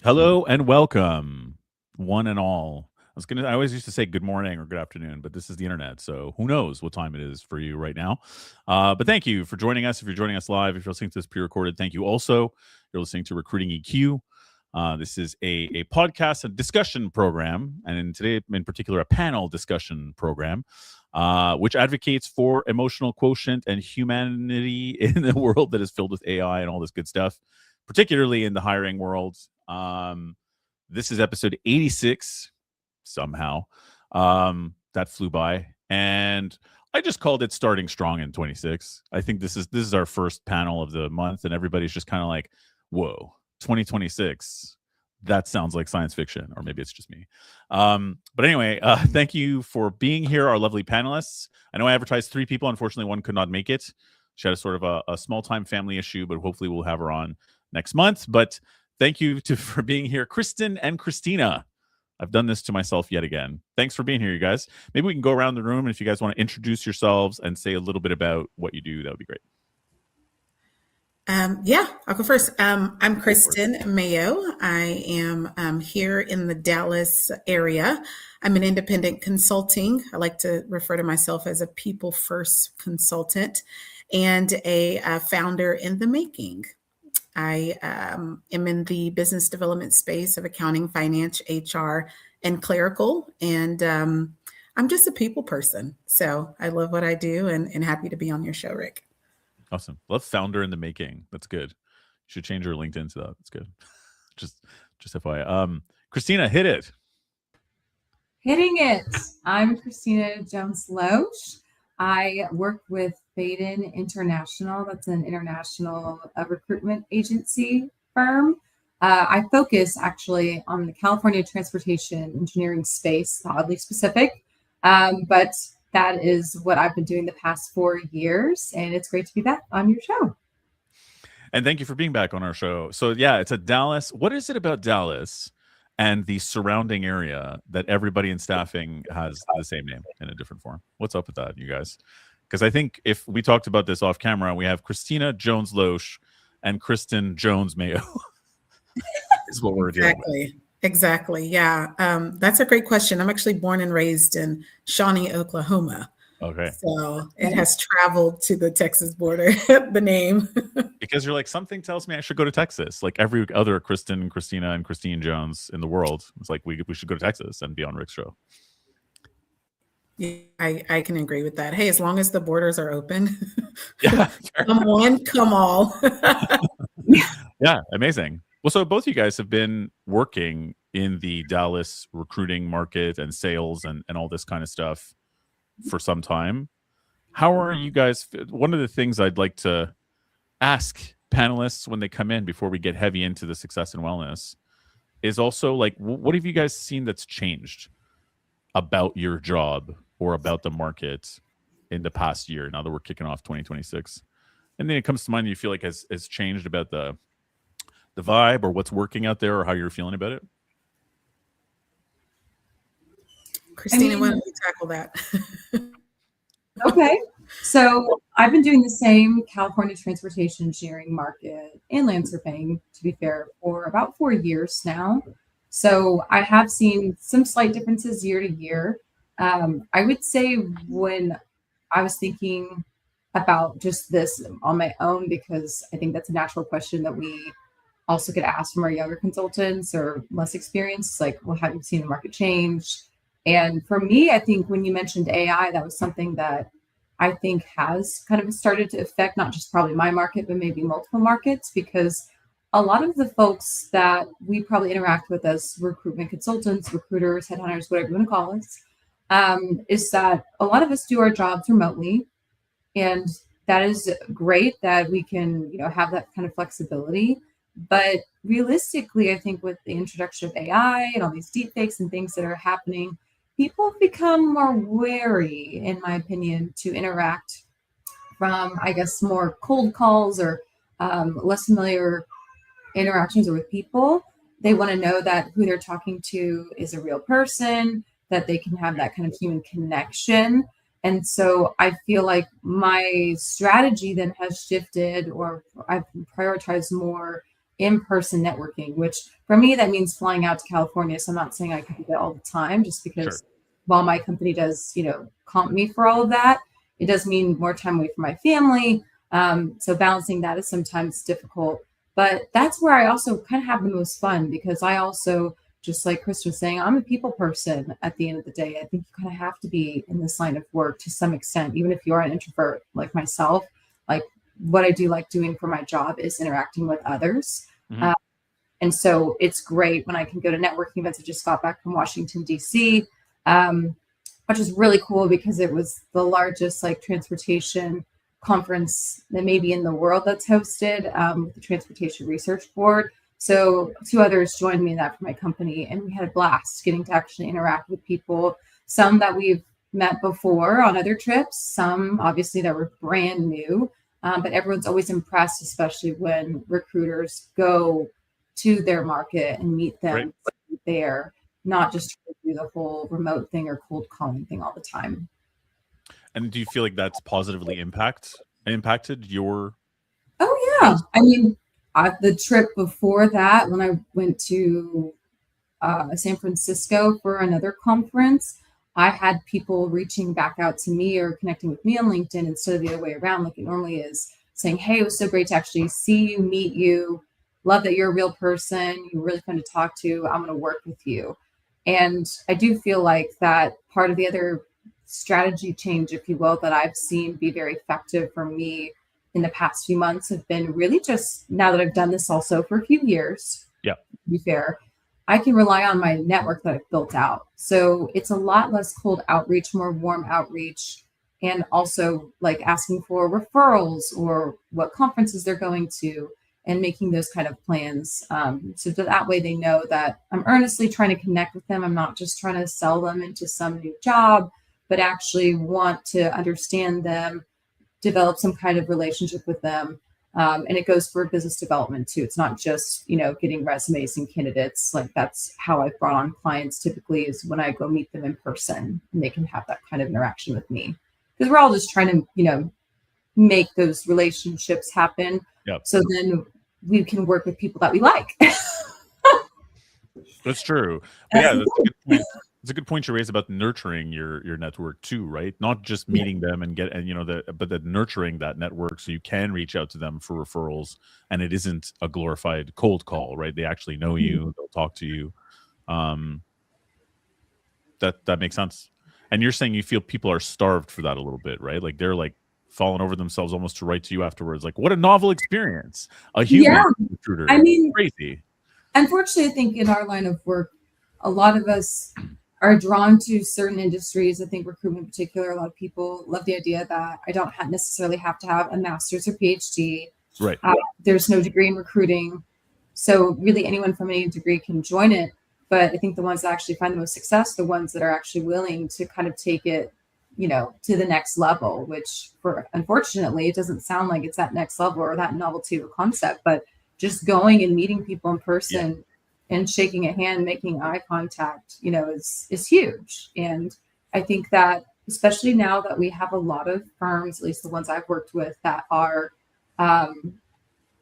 Hello and welcome, one and all. I always used to say good morning or good afternoon, but this is the internet, so who knows what time it is for you right now. But thank you for joining us. If you're joining us live, if you're listening to this pre-recorded, thank you also. You're listening to Recruiting EQ. This is a podcast, a discussion program, and today in particular, a panel discussion program, which advocates for emotional quotient and humanity in a world that is filled with AI and all this good stuff, particularly in the hiring world. This is episode 86 somehow. That flew by, and I just called it starting strong in 26. I think this is our first panel of the month, and everybody's just kind of like, whoa, 2026, that sounds like science fiction, or maybe it's just me. But anyway, thank you for being here, our lovely panelists. I know I advertised 3 people. Unfortunately, one could not make it. She had a sort of a small time family issue, but hopefully we'll have her on next month. But thank you for being here, Kristen and Christina. I've done this to myself yet again. Thanks for being here, you guys. Maybe we can go around the room, and if you guys want to introduce yourselves and say a little bit about what you do, that would be great. Yeah, I'll go first. I'm Kristen Mayo. I am here in the Dallas area. I'm an independent consulting. I like to refer to myself as a people first consultant and a founder in the making. I am in the business development space of accounting, finance, HR, and clerical. And I'm just a people person. So I love what I do and happy to be on your show, Rick. Awesome. Love founder in the making. That's good. You should change your LinkedIn to that. That's good. just FYI. Christina, hit it. Hitting it. I'm Christina Jones-Loesch. I work with Baden International. That's an international recruitment agency firm. I focus actually on the California transportation engineering space, oddly specific, but that is what I've been doing the past 4 years, and it's great to be back on your show. And thank you for being back on our show. So yeah, it's a Dallas. What is it about Dallas and the surrounding area that everybody in staffing has the same name in a different form? What's up with that, you guys? Because I think if we talked about this off camera, we have Christina Jones-Loesch and Kristen Jones-Mayo is what we're dealing with. Exactly. Yeah. That's a great question. I'm actually born and raised in Shawnee, Oklahoma. Okay. So it has traveled to the Texas border, the name. Because you're like, something tells me I should go to Texas. Like every other Kristen, Christina, and Christine Jones in the world. It's like, we should go to Texas and be on Rick's show. Yeah, I can agree with that. Hey, as long as the borders are open, yeah, come on, come all. Yeah, amazing. Well, so both of you guys have been working in the Dallas recruiting market and sales and all this kind of stuff for some time. How are you guys? One of the things I'd like to ask panelists when they come in before we get heavy into the success and wellness is also like, what have you guys seen that's changed about your job or about the market in the past year, now that we're kicking off 2026? And then it comes to mind you feel like has changed about the vibe or what's working out there or how you're feeling about it? Christina, why don't you tackle that? Okay. So I've been doing the same California transportation engineering market and land surveying, to be fair, for about 4 years now. So I have seen some slight differences year to year. I would say when I was thinking about just this on my own, because I think that's a natural question that we also get asked from our younger consultants or less experienced, like, well, have you seen the market change? And for me, I think when you mentioned AI, that was something that I think has kind of started to affect not just probably my market, but maybe multiple markets, because a lot of the folks that we probably interact with as recruitment consultants, recruiters, headhunters, whatever you want to call us, is that a lot of us do our jobs remotely. And that is great that we can, have that kind of flexibility. But realistically, I think with the introduction of AI and all these deepfakes and things that are happening, people become more wary, in my opinion, to interact from, I guess, more cold calls or less familiar interactions with people. They want to know that who they're talking to is a real person, that they can have that kind of human connection. And so I feel like my strategy then has shifted, or I've prioritized more in-person networking, which for me, that means flying out to California. So I'm not saying I can do that all the time, just because while my company does, comp me for all of that, it does mean more time away from my family. So balancing that is sometimes difficult, but that's where I also kind of have the most fun, because I also, just like Chris was saying, I'm a people person at the end of the day. I think you kind of have to be in this line of work to some extent, even if you are an introvert like myself. Like, what I do like doing for my job is interacting with others. Mhm. And so it's great when I can go to networking events. I just got back from Washington, D.C., which is really cool because it was the largest transportation conference that maybe in the world that's hosted, with the Transportation Research Board. So 2 others joined me in that for my company, and we had a blast getting to actually interact with people, some that we've met before on other trips, some obviously that were brand new. But everyone's always impressed, especially when recruiters go to their market and meet them there, not just do the whole remote thing or cold calling thing all the time. And do you feel like that's positively impacted your Oh yeah, sales? I mean, the trip before that, when I went to San Francisco for another conference, I had people reaching back out to me or connecting with me on LinkedIn instead of the other way around, like it normally is, saying, "Hey, it was so great to actually see you, meet you. Love that you're a real person. You're really fun to talk to. I'm going to work with you." And I do feel like that part of the other strategy change, if you will, that I've seen be very effective for me in the past few months have been really just, now that I've done this also for a few years, Yeah. to be fair, I can rely on my network that I've built out. So it's a lot less cold outreach, more warm outreach, and also like asking for referrals or what conferences they're going to and making those kind of plans. So that way they know that I'm earnestly trying to connect with them. I'm not just trying to sell them into some new job, but actually want to understand them, develop some kind of relationship with them. And it goes for business development too. It's not just, getting resumes and candidates. Like, that's how I've brought on clients typically, is when I go meet them in person and they can have that kind of interaction with me. Because we're all just trying to, make those relationships happen. Yep. So then we can work with people that we like. That's true. But yeah, that's a good point. It's a good point you raised about nurturing your network too, right? Not just meeting them and but the nurturing that network so you can reach out to them for referrals, and it isn't a glorified cold call, right? They actually know you, they'll talk to you. That makes sense. And you're saying you feel people are starved for that a little bit, right? Like, they're like falling over themselves almost to write to you afterwards. Like, what a novel experience. A human recruiter. I mean, crazy. Unfortunately, I think in our line of work, a lot of us are drawn to certain industries. I think recruitment in particular, a lot of people love the idea that I don't necessarily have to have a master's or PhD. Right. There's no degree in recruiting. So really anyone from any degree can join it. But I think the ones that actually find the most success, the ones that are actually willing to kind of take it, to the next level, which unfortunately, it doesn't sound like it's that next level or that novelty of a concept, but just going and meeting people in person and shaking a hand, making eye contact, is huge. And I think that especially now that we have a lot of firms, at least the ones I've worked with, that are going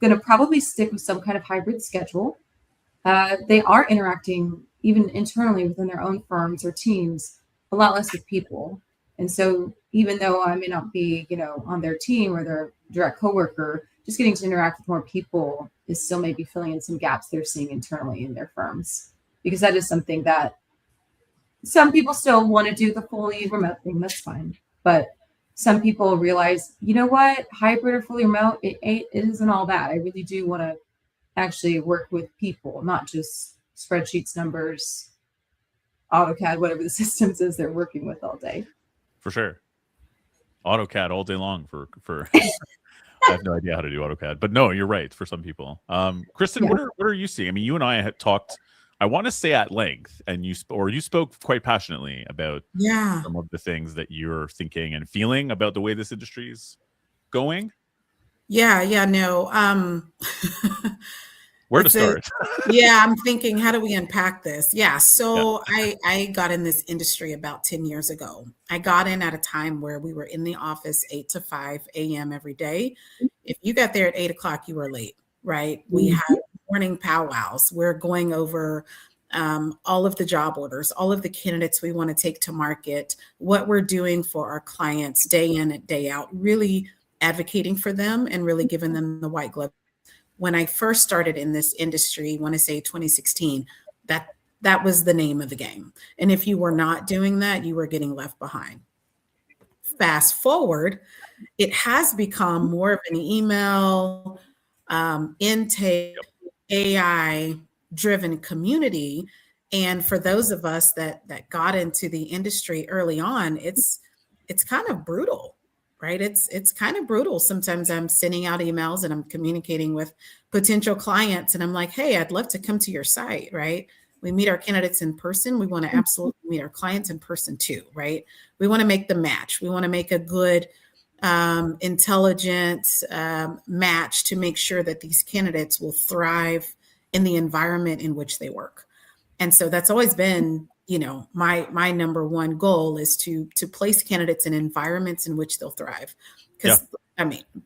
to probably stick with some kind of hybrid schedule. They are interacting even internally within their own firms or teams a lot less with people. And so even though I may not be, on their team or their direct coworker, just getting to interact with more people is still maybe filling in some gaps they're seeing internally in their firms. Because that is something that some people still want to do, the fully remote thing, that's fine. But some people realize, you know what, hybrid or fully remote, it isn't all that. I really do want to actually work with people, not just spreadsheets, numbers, AutoCAD, whatever the systems is they're working with all day. For sure. AutoCAD all day long for I have no idea how to do AutoCAD, but no, you're right. For some people, Kristen, what are you seeing? I mean, you and I had talked, I want to say at length, and you spoke quite passionately about some of the things that you're thinking and feeling about the way this industry is going. No. Where to start? I'm thinking, how do we unpack this? So I got in this industry about 10 years ago. I got in at a time where we were in the office 8 to 5 a.m. every day. If you got there at 8 o'clock, you were late, right? We had morning powwows. We're going over all of the job orders, all of the candidates we want to take to market, what we're doing for our clients day in and day out, really advocating for them and really giving them the white glove. When I first started in this industry, I want to say 2016, that was the name of the game. And if you were not doing that, you were getting left behind. Fast forward, it has become more of an email, intake, AI driven community. And for those of us that got into the industry early on, it's kind of brutal, right? It's kind of brutal. Sometimes I'm sending out emails and I'm communicating with potential clients and I'm like, hey, I'd love to come to your site, right? We meet our candidates in person. We want to absolutely meet our clients in person too, right? We want to make the match. We want to make a good, intelligent match to make sure that these candidates will thrive in the environment in which they work. And so that's always been, my number one goal is to place candidates in environments in which they'll thrive. Because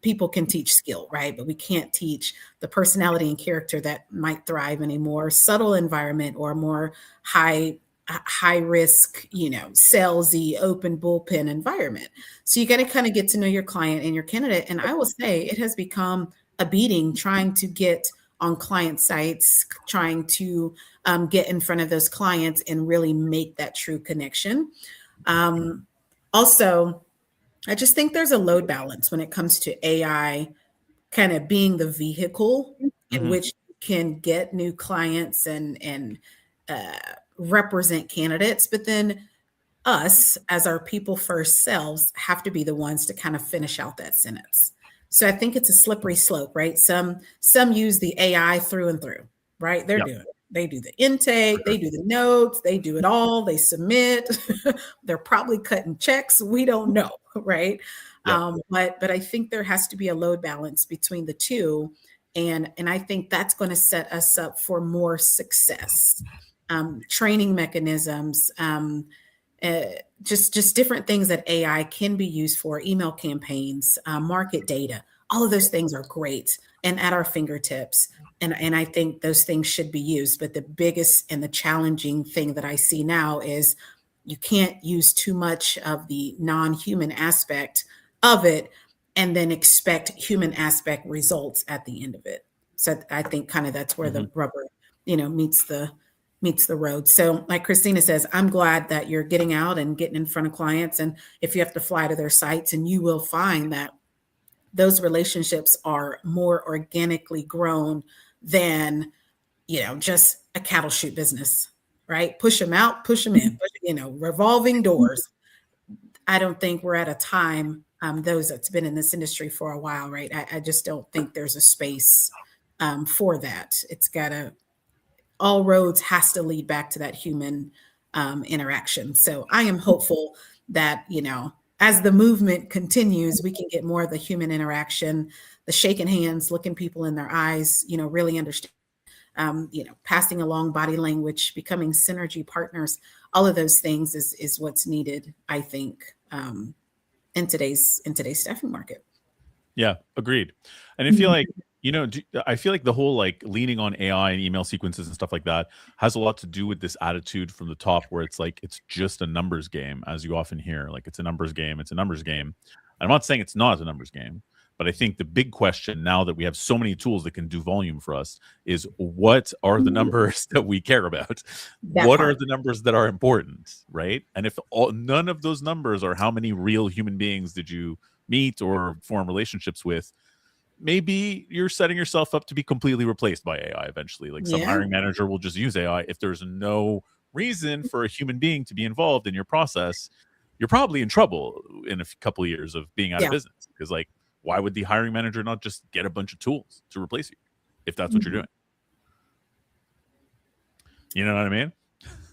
people can teach skill, right? But we can't teach the personality and character that might thrive in a more subtle environment or a more high risk, salesy, open bullpen environment. So you got to kind of get to know your client and your candidate. And I will say it has become a beating trying to get on client sites, trying to get in front of those clients and really make that true connection. Also, I just think there's a load balance when it comes to AI kind of being the vehicle in which you can get new clients and represent candidates. But then us as our people first selves have to be the ones to kind of finish out that sentence. So I think it's a slippery slope, right? Some use the AI through and through, right? They do the intake, they do the notes, they do it all, they submit. They're probably cutting checks. We don't know, right? But I think there has to be a load balance between the two. And I think that's going to set us up for more success. Training mechanisms, just different things that AI can be used for, email campaigns, market data. All of those things are great and at our fingertips. And I think those things should be used. But the biggest and the challenging thing that I see now is you can't use too much of the non-human aspect of it and then expect human aspect results at the end of it. So I think kind of that's where the rubber, meets the road. So like Christina says, I'm glad that you're getting out and getting in front of clients. And if you have to fly to their sites, and you will find that those relationships are more organically grown than, just a cattle chute business, right? Push them out, push them in, revolving doors. I don't think we're at a time, those that's been in this industry for a while, right? I just don't think there's a space for that. All roads has to lead back to that human interaction. So I am hopeful that, as the movement continues, we can get more of the human interaction, the shaking hands, looking people in their eyes, really understand, passing along body language, becoming synergy partners. All of those things is what's needed, I think, in today's staffing market. Yeah, agreed. And I feel like, I feel like the whole like leaning on AI and email sequences and stuff like that has a lot to do with this attitude from the top where it's like, it's just a numbers game, as you often hear. Like, it's a numbers game. It's a numbers game. And I'm not saying it's not a numbers game, but I think the big question now that we have so many tools that can do volume for us is, what are the numbers that we care about? What are the numbers that are important, right? And if none of those numbers are how many real human beings did you meet or form relationships with, maybe you're setting yourself up to be completely replaced by AI eventually. Like, some hiring manager will just use AI. If there's no reason for a human being to be involved in your process, you're probably in trouble in a couple of years of being out of business. Because, like, why would the hiring manager not just get a bunch of tools to replace you if that's what you're doing? You know what I mean?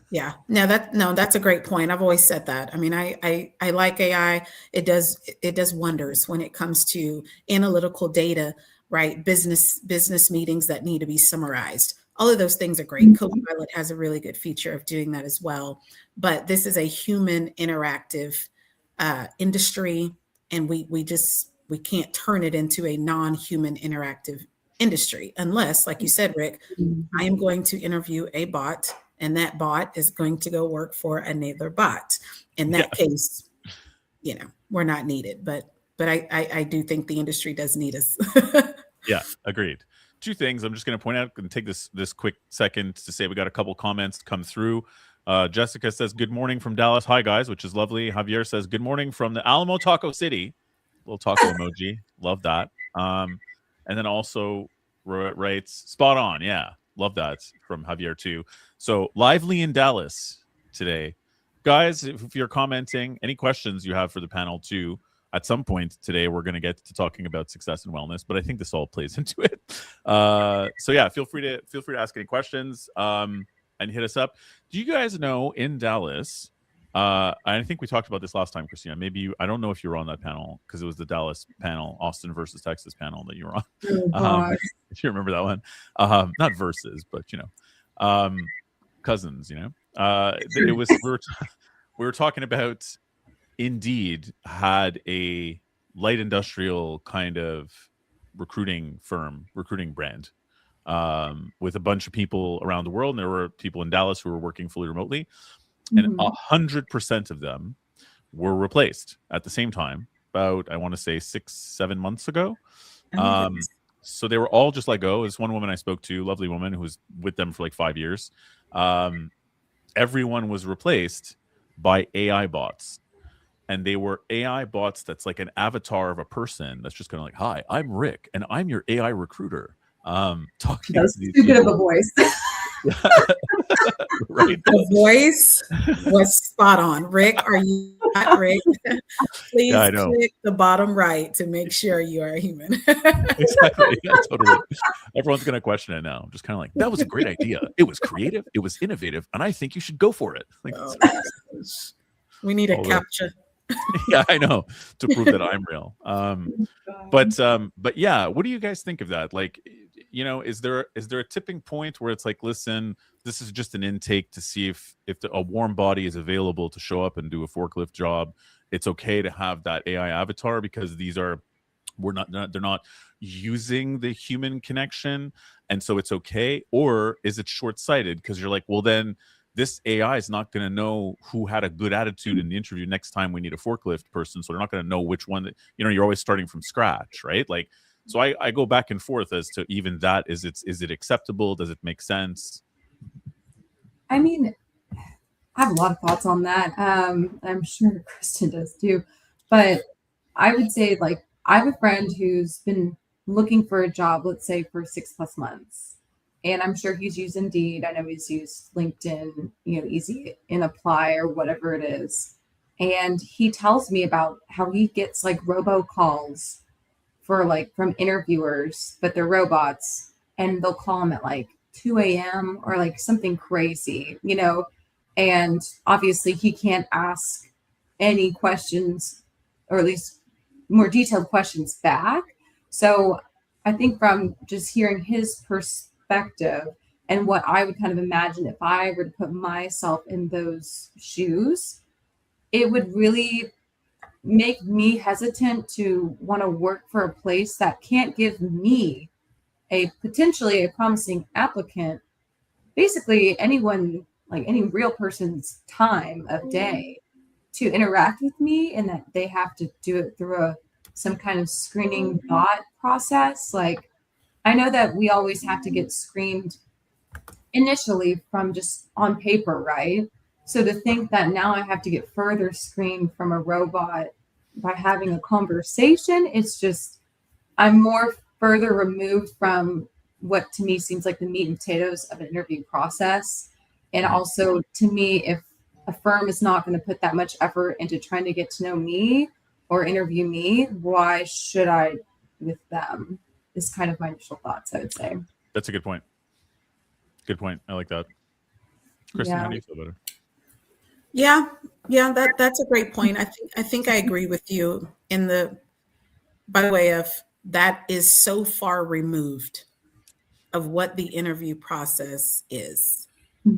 Yeah, that's a great point. I've always said that. I mean, I like AI. It does wonders when it comes to analytical data, right? Business meetings that need to be summarized. All of those things are great. Copilot has a really good feature of doing that as well. But this is a human interactive industry, and we can't turn it into a non-human interactive industry, unless, like you said, Rick, I am going to interview a bot, and that bot is going to go work for another bot. In Yeah. that case, we're not needed. But I do think the industry does need us. Yeah, agreed. Two things I'm just going to point out and take this quick second to say we got a couple comments come through. Jessica says, good morning from Dallas. Hi, guys, which is lovely. Javier says, good morning from the Alamo Taco City. Little taco emoji. Love that. And then also writes, spot on. Yeah, love that from Javier, too. So lively in Dallas today. Guys, if you're commenting, any questions you have for the panel, too, at some point today, we're going to get to talking about success and wellness, but I think this all plays into it. So yeah, feel free to ask any questions and hit us up. Do you guys know in Dallas? I think we talked about this last time, Christina. Maybe I don't know if you were on that panel because it was the Dallas panel, Austin versus Texas panel that you were on. If you remember that one, not versus, but cousins. It was we were talking about. Indeed had a light industrial kind of recruiting brand with a bunch of people around the world. And there were people in Dallas who were working fully remotely, and 100% of them were replaced at the same time, about, I want to say 6-7 months ago. So they were all just let go. There's one woman I spoke to, lovely woman who was with them for like 5 years. Everyone was replaced by AI bots. And they were AI bots that's like an avatar of a person that's just kind of like, hi, I'm Rick, and I'm your AI recruiter. Talking That's to these too good of people. a voice. Right. The voice was spot on. Rick, are you not Rick? Please click the bottom right to make sure you are a human. Exactly. Yeah, totally. Everyone's going to question it now. Just kind of like, that was a great idea. It was creative. It was innovative. And I think you should go for it. Like, we need a captcha. Yeah, I know, to prove that I'm real. But yeah, what do you guys think of that? Like, is there a tipping point where it's like, listen, this is just an intake to see if a warm body is available to show up and do a forklift job. It's okay to have that AI avatar because they're not using the human connection, and so it's okay? Or is it short-sighted because you're like, well, then this AI is not going to know who had a good attitude in the interview next time we need a forklift person. So they're not going to know which one that, you're always starting from scratch, right? Like, so I go back and forth as to even that. Is it acceptable? Does it make sense? I mean, I have a lot of thoughts on that. I'm sure Kristen does too. But I would say, like, I have a friend who's been looking for a job, let's say for 6+ months. And I'm sure he's used Indeed. I know he's used LinkedIn, Easy in Apply or whatever it is. And he tells me about how he gets like robocalls from interviewers, but they're robots, and they'll call him at like 2 a.m. or like something crazy, and obviously he can't ask any questions, or at least more detailed questions back. So I think from just hearing his perspective and what I would kind of imagine if I were to put myself in those shoes, it would really make me hesitant to want to work for a place that can't give me potentially a promising applicant, basically anyone, like any real person's time of day to interact with me, and that they have to do it through some kind of screening bot process. Like, I know that we always have to get screened initially from just on paper, right? So to think that now I have to get further screened from a robot by having a conversation, it's just, I'm more further removed from what to me seems like the meat and potatoes of an interview process. And also, to me, if a firm is not going to put that much effort into trying to get to know me or interview me, why should I with them? Is kind of my initial thoughts, I would say. That's a good point. Good point. I like that. Kristen, how do you feel about it? Yeah, that's a great point. I think I agree with you by way of that is so far removed of what the interview process is.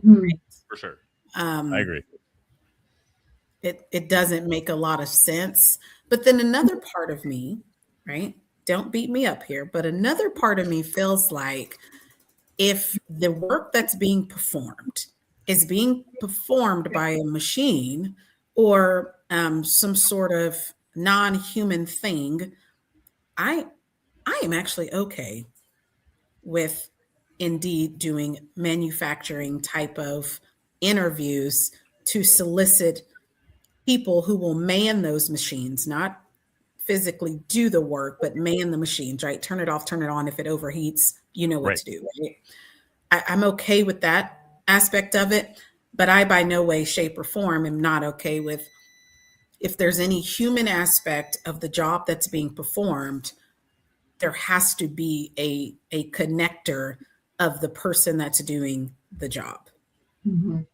Right? For sure. I agree. It doesn't make a lot of sense. But then another part of me, right, don't beat me up here, but another part of me feels like if the work that's being performed is being performed by a machine or some sort of non-human thing, I I am actually okay with Indeed doing manufacturing type of interviews to solicit people who will man those machines, not physically do the work, but man the machines, right? Turn it off, turn it on. If it overheats, you know what Right. to do, right? I'm okay with that aspect of it, but I by no way, shape, or form am not okay with if there's any human aspect of the job that's being performed, there has to be a connector of the person that's doing the job. Mhm.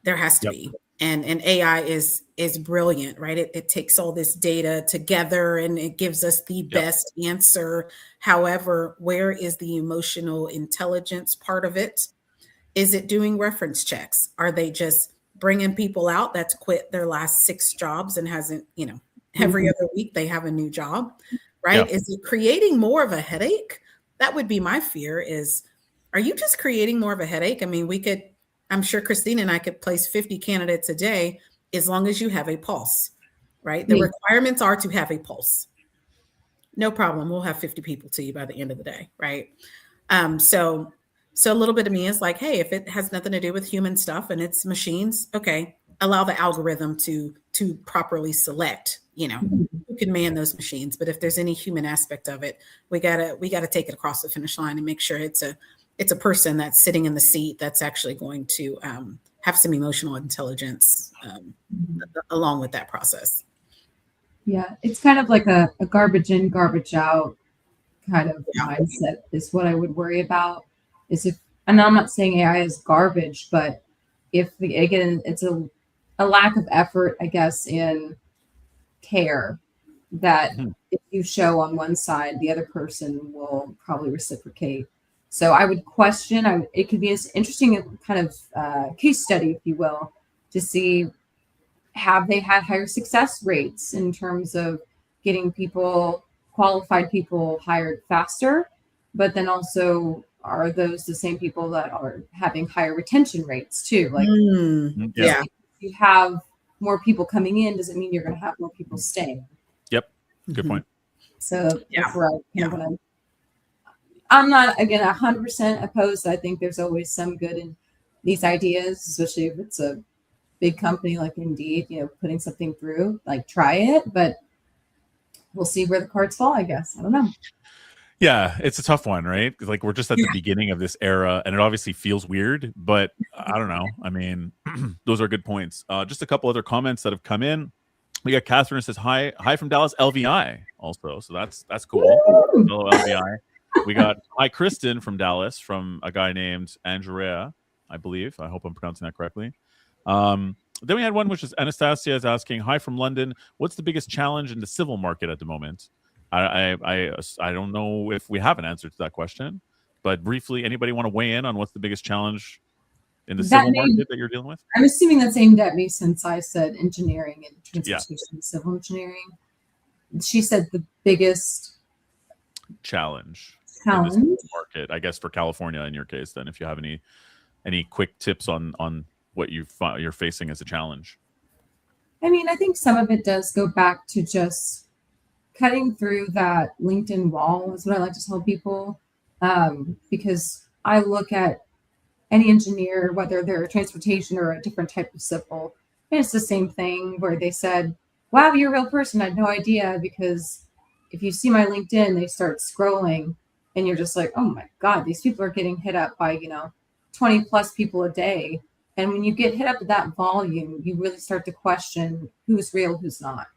There has to Yep. be. And AI is brilliant, right? It takes all this data together and it gives us the Yep. best answer. However, where is the emotional intelligence part of it? Is it doing reference checks? Are they just bringing people out that's quit their last 6 jobs and hasn't, every Mhm. other week they have a new job, Yeah. right? Is it creating more of a headache? That would be my fear is, are you just creating more of a headache? I mean, I'm sure Christine and I could place 50 candidates a day as long as you have a pulse, right? The Me. requirements are to have a pulse. No problem. We'll have 50 people to you by the end of the day, right? So a little bit of me is like, hey, if it has nothing to do with human stuff and it's machines, okay, allow the algorithm to properly select, Mhm. who can man those machines. But if there's any human aspect of it, we gotta take it across the finish line and make sure it's a person that's sitting in the seat that's actually going to have some emotional intelligence along with that process. Yeah, it's kind of like a garbage in, garbage out kind of Yeah. mindset is what I would worry about. Is if, and I'm not saying AI is garbage, but if again, it's a lack of effort, I guess, in care that Mhm. if you show on one side, the other person will probably reciprocate. So I would question. It could be an interesting kind of case study, if you will, to see have they had higher success rates in terms of getting people qualified people hired faster, but then also are those the same people that are having higher retention rates too? Like Mhm. Yeah. just Yeah. because you have more people coming in doesn't mean you're going to have more people staying. Yep. Good Mhm. point. So that's Yeah. where I kind of Yeah. want to. I'm not again 100% opposed. I think there's always some good in these ideas, especially if it's a big company like Indeed, putting something through, like try it, but we'll see where the cards fall, I guess. I don't know. Yeah, it's a tough one, right? 'Cause, like, we're just at the Yeah. beginning of this era, and it obviously feels weird, but I don't know. I mean, those are good points. Just a couple other comments that have come in. We got Catherine who says, hi from Dallas, LVI also. So that's cool. Woo! Hello, LVI. We got hi Kristen from Dallas from a guy named Andrea, I believe. I hope I'm pronouncing that correctly. Then we had one which is Anastasia is asking, hi from London. What's the biggest challenge in the civil market at the moment? I don't know if we have an answer to that question, but briefly, anybody want to weigh in on what's the biggest challenge in the That civil name, market that you're dealing with? I'm assuming that's aimed at me since I said engineering and Yeah, transportation, civil engineering. She said the biggest challenge in the challenge. civil market, I guess for California in your case. Then, if you have any quick tips on what you're facing as a challenge. I mean, I think some of it does go back to just cutting through that LinkedIn wall, is what I like to tell people. Because I look at any engineer, whether they're transportation or a different type of civil, and it's the same thing where they said, wow, you're a real person. I had no idea. Because if you see my LinkedIn, they start scrolling and you're just like, oh my God, these people are getting hit up by, 20 plus people a day. And when you get hit up at that volume, you really start to question who's real, who's not.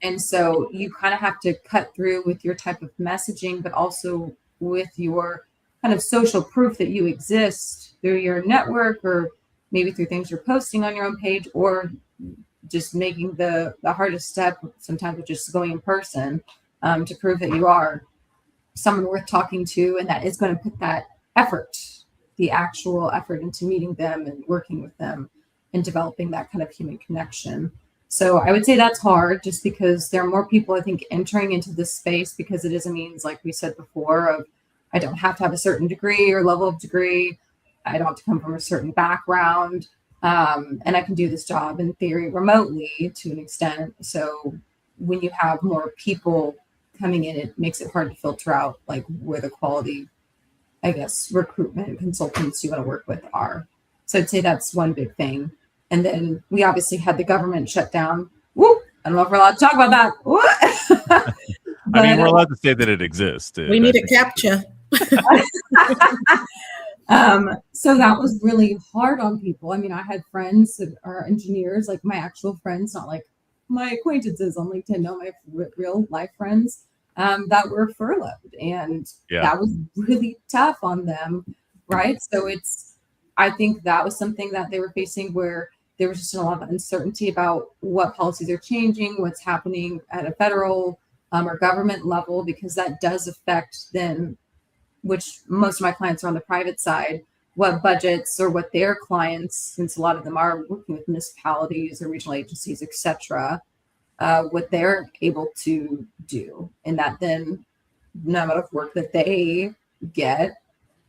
And so you kind of have to cut through with your type of messaging, but also with your kind of social proof that you exist through your network or maybe through things you're posting on your own page or just making the hardest step sometimes with just going in person to prove that you are someone worth talking to and that is going to put that effort, the actual effort into meeting them and working with them and developing that kind of human connection. So I would say that's hard just because there are more people, I think, entering into this space because it is a means, like we said before, of I don't have to have a certain degree or level of degree. I don't have to come from a certain background. And I can do this job in theory remotely to an extent. So when you have more people coming in, it makes it hard to filter out like where the quality, I guess, recruitment consultants you want to work with are. So I'd say that's one big thing. And then we obviously had the government shut down. Whoop! I don't know if we're allowed to talk about that. I mean, we're allowed to say that it exists. We need a captcha. So that was really hard on people. I mean, I had friends that are engineers, like my actual friends, not like my acquaintances on LinkedIn, no, my real life friends that were furloughed. And that was really tough on them, right? So I think that was something that they were facing where there was just a lot of uncertainty about what policies are changing, what's happening at a federal or government level, because that does affect then, which most of my clients are on the private side, what budgets or what their clients, since a lot of them are working with municipalities or regional agencies, et cetera, what they're able to do. And that then the amount of work that they get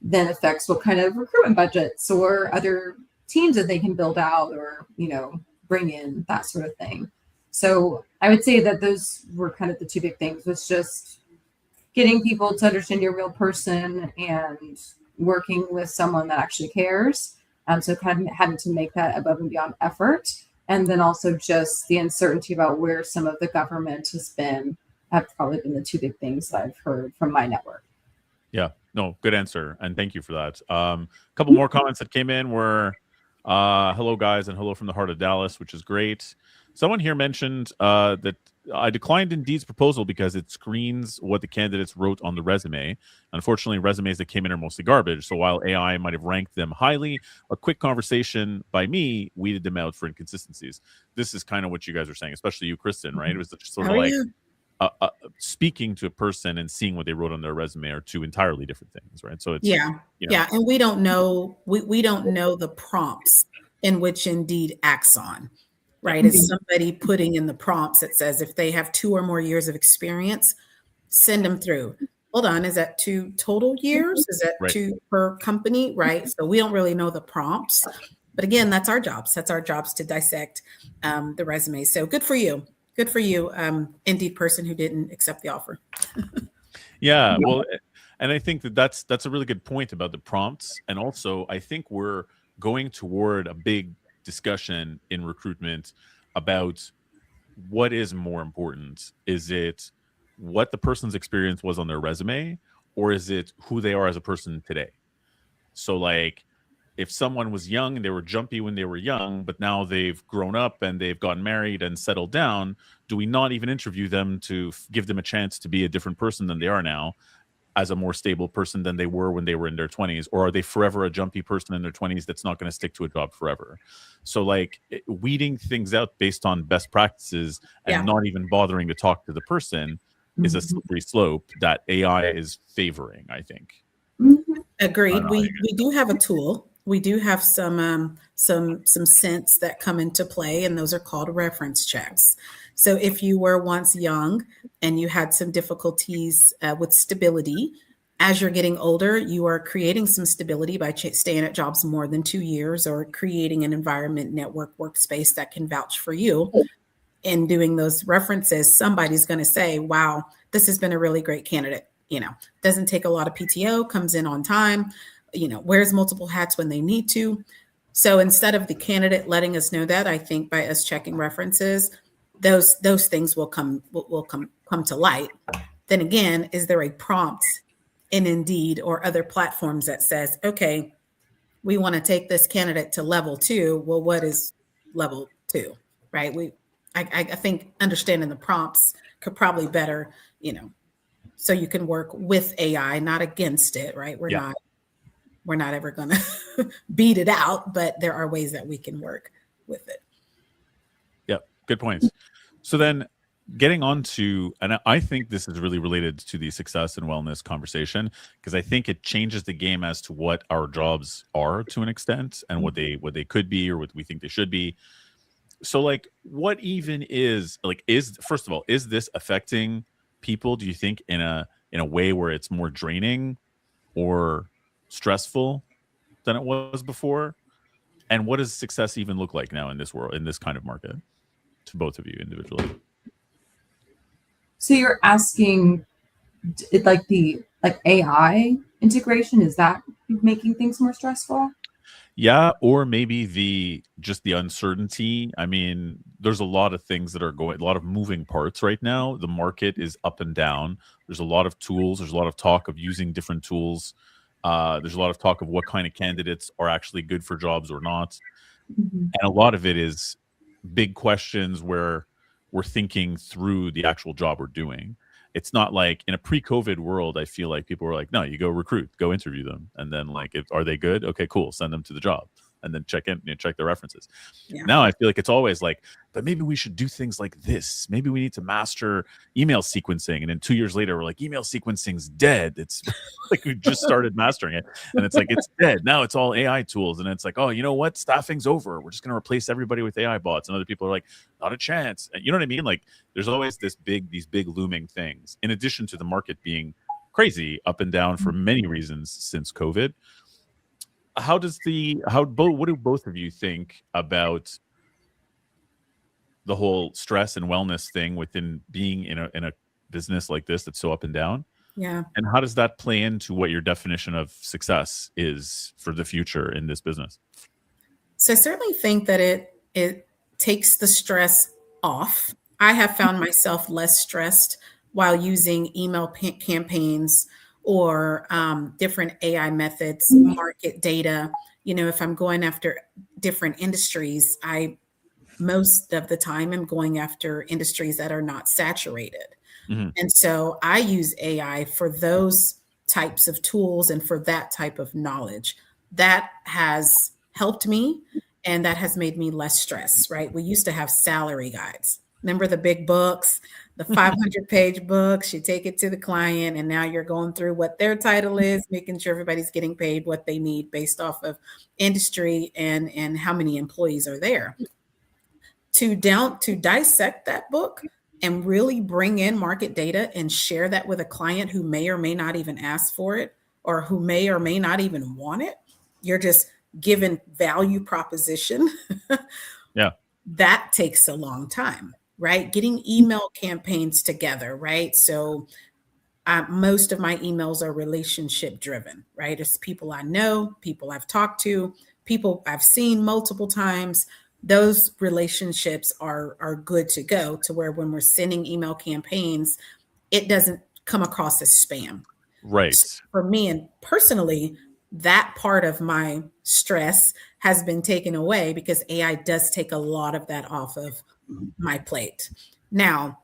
then affects what kind of recruitment budgets or other teams that they can build out or, bring in, that sort of thing. So I would say that those were kind of the two big things, was just getting people to understand you're a real person and working with someone that actually cares. So kind of having to make that above and beyond effort. And then also just the uncertainty about where some of the government has been, have probably been the two big things that I've heard from my network. Yeah, no, good answer. And thank you for that. A couple more comments that came in were, hello guys, and hello from the heart of Dallas, which is great. Someone here mentioned that I declined Indeed's proposal because it screens what the candidates wrote on the resume. Unfortunately, resumes that came in are mostly garbage. So while AI might have ranked them highly, a quick conversation by me weeded them out for inconsistencies. This is kind of what you guys are saying, especially you, Kristen, right? It was just sort of speaking to a person and seeing what they wrote on their resume are two entirely different things, right? So it's and we don't know we don't know the prompts in which Indeed acts on. Right. It's somebody putting in the prompts that says if they have 2 or more years of experience, send them through. Hold on. Is that 2 total years? Is that 2 per company? Right. So we don't really know the prompts. But again, that's our jobs. That's our jobs to dissect the resume. So good for you. Good for you, Indeed person who didn't accept the offer. Yeah. Well, and I think that's a really good point about the prompts. And also, I think we're going toward a big discussion in recruitment about what is more important. Is it what the person's experience was on their resume, or is it who they are as a person today? So like if someone was young and they were jumpy when they were young, but now they've grown up and they've gotten married and settled down, do we not even interview them to give them a chance to be a different person than they are now, as a more stable person than they were when they were in their 20s? Or are they forever a jumpy person in their 20s that's not going to stick to a job forever? So like weeding things out based on best practices and not even bothering to talk to the person is a slippery slope that AI is favoring, I think. Agreed. We do have a tool. We do have some sense that come into play, and those are called reference checks. So if you were once young and you had some difficulties with stability, as you're getting older, you are creating some stability by staying at jobs more than 2 years or creating an environment, network, workspace that can vouch for you. In doing those references, somebody's going to say, wow, this has been a really great candidate. Doesn't take a lot of PTO, comes in on time, wears multiple hats when they need to. So instead of the candidate letting us know that, I think by us checking references, those things will come to light. Then again, is there a prompt in Indeed or other platforms that says, okay, we want to take this candidate to level 2. Well, what is level 2, right? I think understanding the prompts could probably better, so you can work with AI, not against it, right? We're not ever going to beat it out, but there are ways that we can work with it. Yeah, good points. So then getting on to, and I think this is really related to the success and wellness conversation, because I think it changes the game as to what our jobs are to an extent and what they could be or what we think they should be. So like what even is like is first of all, is this affecting people, do you think, in a way where it's more draining or stressful than it was before? And what does success even look like now in this world, in this kind of market, to both of you individually? So you're asking, like the like AI integration, is that making things more stressful? Yeah, or maybe the uncertainty. I mean, there's a lot of things that are going, a lot of moving parts right now. The market is up and down. There's a lot of tools. There's a lot of talk of using different tools. There's a lot of talk of what kind of candidates are actually good for jobs or not. Mhm. And a lot of it is big questions where we're thinking through the actual job we're doing. It's not like in a pre-COVID world, I feel like people were like, no, you go recruit, go interview them. And then like, if are they good? Okay, cool. Send them to the job and then check in, check their references. Yeah. Now I feel like it's always like, but maybe we should do things like this. Maybe we need to master email sequencing. And then 2 years later, we're like, email sequencing's dead. It's like we just started mastering it. And it's like, it's dead. Now it's all AI tools. And it's like, oh, you know what? Staffing's over. We're just going to replace everybody with AI bots. And other people are like, not a chance. And you know what I mean? Like there's always these big looming things, in addition to the market being crazy up and down for many reasons since COVID. What do both of you think about the whole stress and wellness thing within being in a business like this that's so up and down? Yeah. And how does that play into what your definition of success is for the future in this business? So I certainly think that it takes the stress off. I have found myself less stressed while using email campaigns or different AI methods, market data. You know, if I'm going after different industries, I most of the time am going after industries that are not saturated. Mhm. And so I use AI for those types of tools and for that type of knowledge. That has helped me and that has made me less stressed, right? We used to have salary guides. Remember the big books, the 500-page books, you take it to the client, and now you're going through what their title is, making sure everybody's getting paid what they need based off of industry and how many employees are there. To dissect that book and really bring in market data and share that with a client who may or may not even ask for it or who may or may not even want it. You're just given value proposition. Yeah. That takes a long time, right? Getting email campaigns together, right? So most of my emails are relationship driven, right? It's people I know, people I've talked to, people I've seen multiple times. Those relationships are good to go, to where when we're sending email campaigns, it doesn't come across as spam. Right. For me and personally, that part of my stress has been taken away because AI does take a lot of that off of my plate. Now,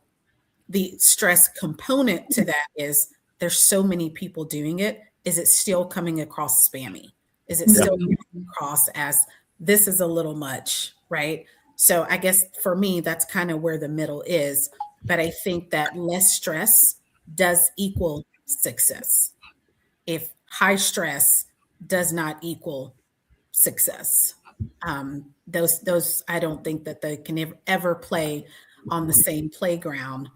the stress component to that is there's so many people doing it. Is it still coming across spammy? Is it Yeah. still coming across as this is a little much, right? So I guess for me, that's kind of where the middle is. But I think that less stress does equal success. If high stress does not equal success, those I don't think that they can ever play on the same playground,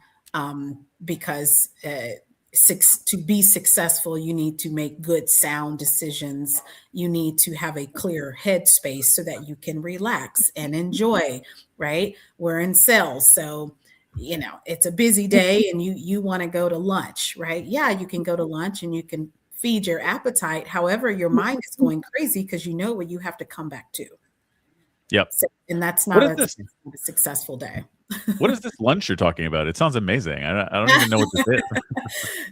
because to be successful, you need to make good, sound decisions. You need to have a clear headspace so that you can relax and enjoy, right? We're in sales. So, you know, it's a busy day and you want to go to lunch, right? Yeah, you can go to lunch and you can feed your appetite. However, your mind is going crazy because you know what you have to come back to. Yep. So, and that's What not is a this? successful day. What is this lunch you're talking about? It sounds amazing. I don't even know what this is.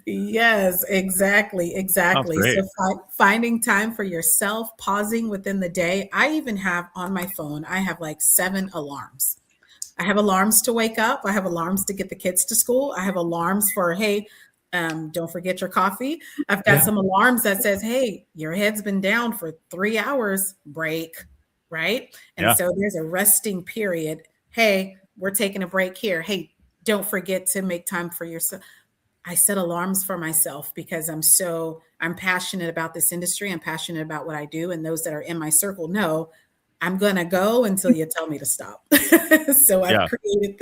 Yes, exactly, Sounds exactly. great. So finding time for yourself, pausing within the day. I even have on my phone, I have like 7 alarms. I have alarms to wake up. I have alarms to get the kids to school. I have alarms for, hey, don't forget your coffee. I've got Yeah. some alarms that says, hey, your head's been down for 3 hours, break, right? And Yeah. so there's a resting period. Hey, we're taking a break here. Hey, don't forget to make time for yourself. I set alarms for myself because I'm passionate about this industry. I'm passionate about what I do. And those that are in my circle know I'm going to go until you tell me to stop. So I've Yeah. created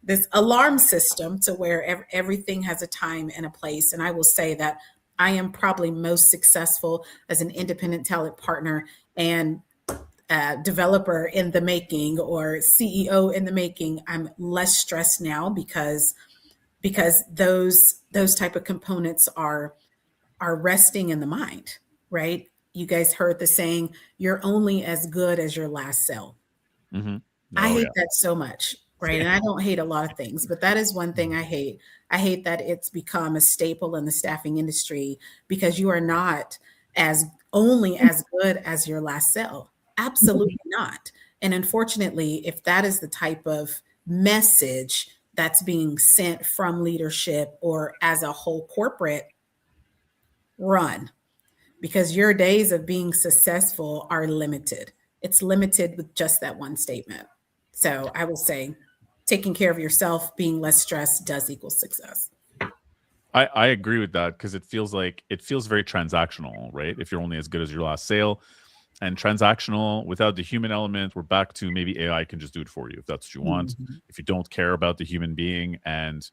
this alarm system to where everything has a time and a place. And I will say that I am probably most successful as an independent talent partner and developer in the making or CEO in the making. I'm less stressed now because those type of components are resting in the mind, right? You guys heard the saying, you're only as good as your last sale. Hmm. I Oh hate yeah. that so much, right? And I don't hate a lot of things, but that is one thing I hate. I hate that it's become a staple in the staffing industry because you are not as only as good as your last sale. Absolutely not. And unfortunately, if that is the type of message that's being sent from leadership or as a whole corporate, run, because your days of being successful are limited. It's limited with just that one statement. So I will say taking care of yourself, being less stressed does equal success. I agree with that because it feels very transactional, right? If you're only as good as your last sale, and transactional without the human element, we're back to maybe AI can just do it for you if that's what you want. Mhm. If you don't care about the human being, and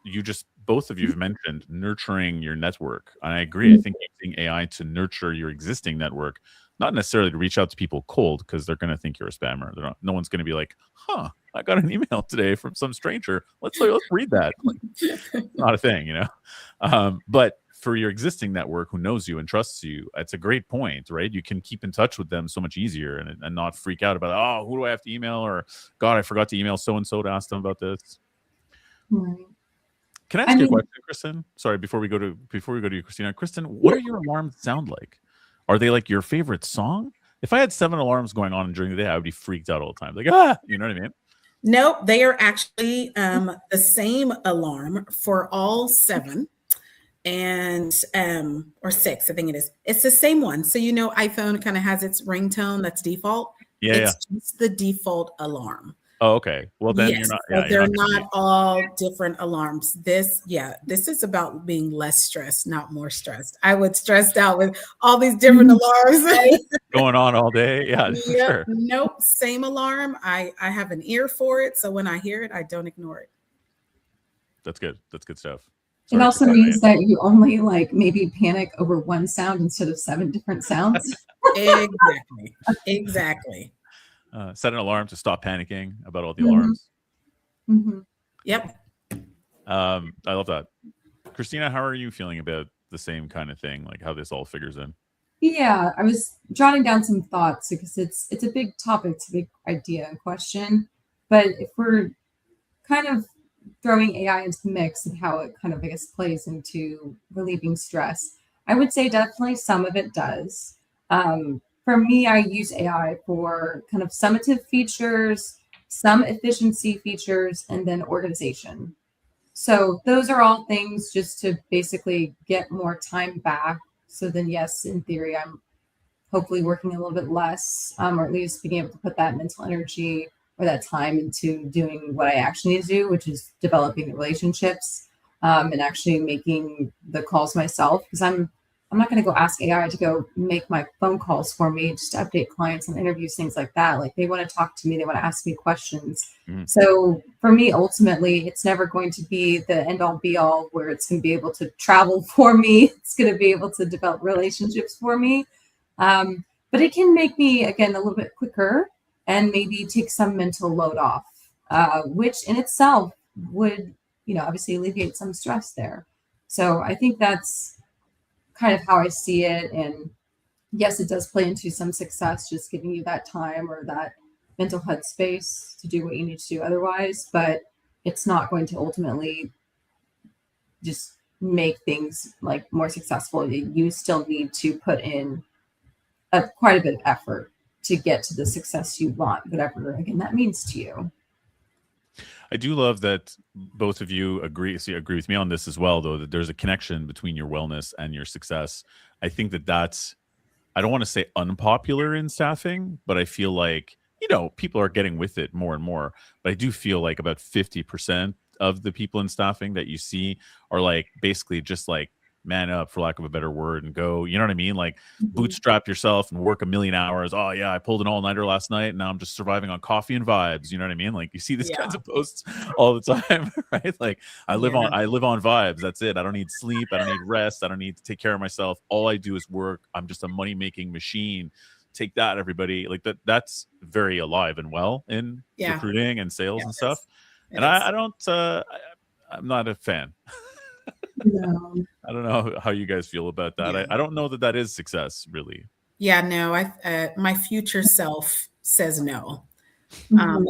you just both of you have mentioned nurturing your network, and I agree. I think using AI to nurture your existing network, not necessarily to reach out to people cold because they're going to think you're a spammer. They're not, no one's going to be like, "Huh, I got an email today from some stranger. Let's read that." Like, not a thing, you know. But for your existing network who knows you and trusts you, it's a great point, right? You can keep in touch with them so much easier and not freak out about, oh, who do I have to email? Or God, I forgot to email so and so to ask them about this. Right. Can I I ask you a mean, question, Kristen? Sorry, before we go to you, Christina. Kristen, what are your alarms sound like? Are they like your favorite song? If I had 7 alarms going on during the day, I would be freaked out all the time. Like, you know what I mean? Nope, they are actually the same alarm for all seven and or six, I think it is. It's the same one. So iPhone kind of has its ringtone that's default. Yeah, yeah. It's just the default alarm. Oh, okay. Well, then you're Yes, not. so Yeah, you're they're not going to not be. all different alarms. This is about being less stressed, not more stressed. I would stressed out with all these different alarms. right? Going on all day. Yeah, for Yep, sure. nope, same alarm. I have an ear for it, so when I hear it, I don't ignore it. That's good. That's good stuff. It Sorry, also Christina. means that you only like maybe panic over one sound instead of seven different sounds. Exactly. Exactly. Set an alarm to stop panicking about all the Mhm, alarms. mhm. Yep. I love that. Christina, how are you feeling about the same kind of thing? Like how this all figures in? Yeah, I was jotting down some thoughts because it's a big topic, it's a big idea and question. But if we're kind of throwing AI into the mix and how it kind of, I guess, plays into relieving stress, I would say definitely some of it does. For me, I use AI for kind of summative features, some efficiency features, and then organization. So those are all things just to basically get more time back. So then, yes, in theory, I'm hopefully working a little bit less, or at least being able to put that mental energy or that time into doing what I actually need to do, which is developing the relationships, and actually making the calls myself. Because I'm not going to go ask AI to go make my phone calls for me, just to update clients and interviews, things like that. Like they want to talk to me, they want to ask me questions. Mhm. So for me, ultimately, it's never going to be the end all be all where it's going to be able to travel for me. It's going to be able to develop relationships for me, but it can make me, again, a little bit quicker and maybe take some mental load off, which in itself would, obviously alleviate some stress there. So I think that's kind of how I see it. And yes, it does play into some success, just giving you that time or that mental headspace to do what you need to do otherwise. But it's not going to ultimately just make things like more successful. You still need to put in quite a bit of effort to get to the success you want, whatever again that means to you. I do love that both of you agree with me on this as well, though, that there's a connection between your wellness and your success. I think that's, I don't want to say unpopular in staffing, but I feel like, people are getting with it more and more. But I do feel like about 50% of the people in staffing that you see are like basically just like man up, for lack of a better word, and go, you know what I mean? Like Mhm. bootstrap yourself and work a million hours. Oh yeah, I pulled an all-nighter last night and now I'm just surviving on coffee and vibes. You know what I mean? Like you see these kinds Yeah. of posts all the time, right? Like Yeah. I live on vibes. That's it. I don't need sleep. I don't need rest. I don't need to take care of myself. All I do is work. I'm just a money-making machine. Take that, everybody. Like that's very alive and well in Yeah. recruiting and sales Yeah. and It stuff. is. It And is. I don't I'm not a fan. No. I don't know how you guys feel about that. Yeah. I don't know that that is success, really. Yeah. No, my future self says no. Um,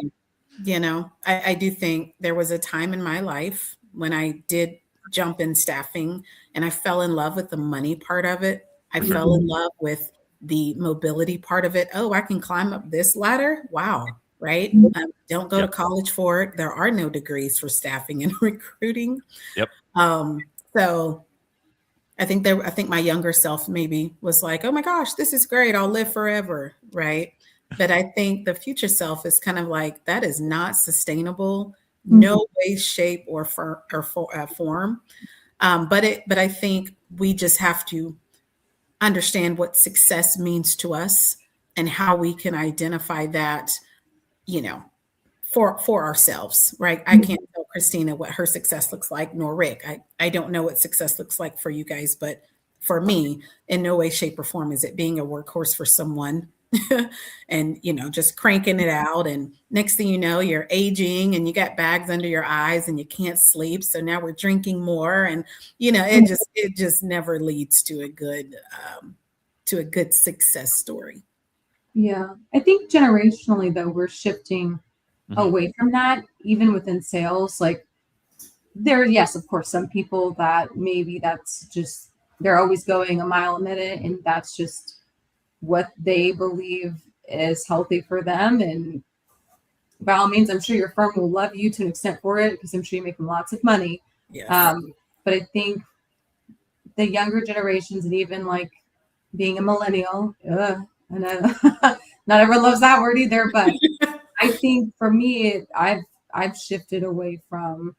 Mhm. I do think there was a time in my life when I did jump in staffing and I fell in love with the money part of it. I fell in Mhm. love with the mobility part of it. Oh, I can climb up this ladder. Wow. Right. Don't go to Yep. college for it. There are no degrees for staffing and recruiting. Yep. So I think my younger self maybe was like, "Oh my gosh, this is great. I'll live forever." Right? But I think the future self is kind of like that is not sustainable, Mhm. no way, shape, or form. But I think we just have to understand what success means to us and how we can identify that, you know, for ourselves, right? I Mhm. can't tell Christina what her success looks like, nor Rick. I don't know what success looks like for you guys, but for me, in no way, shape, or form is it being a workhorse for someone and just cranking it out. And next thing you know, you're aging and you got bags under your eyes and you can't sleep. So now we're drinking more. And it just never leads um, to a good success story. Yeah. I think generationally, though, we're shifting Mhm. away from that, even within sales. Like, yes, of course, some people that maybe that's just, they're always going a mile a minute, and that's just what they believe is healthy for them. And by all means, I'm sure your firm will love you to an extent for it because I'm sure you make them lots of money. Yes. But I think the younger generations, and even like being a millennial, I know not everyone loves that word either, but I think for me, I've shifted away from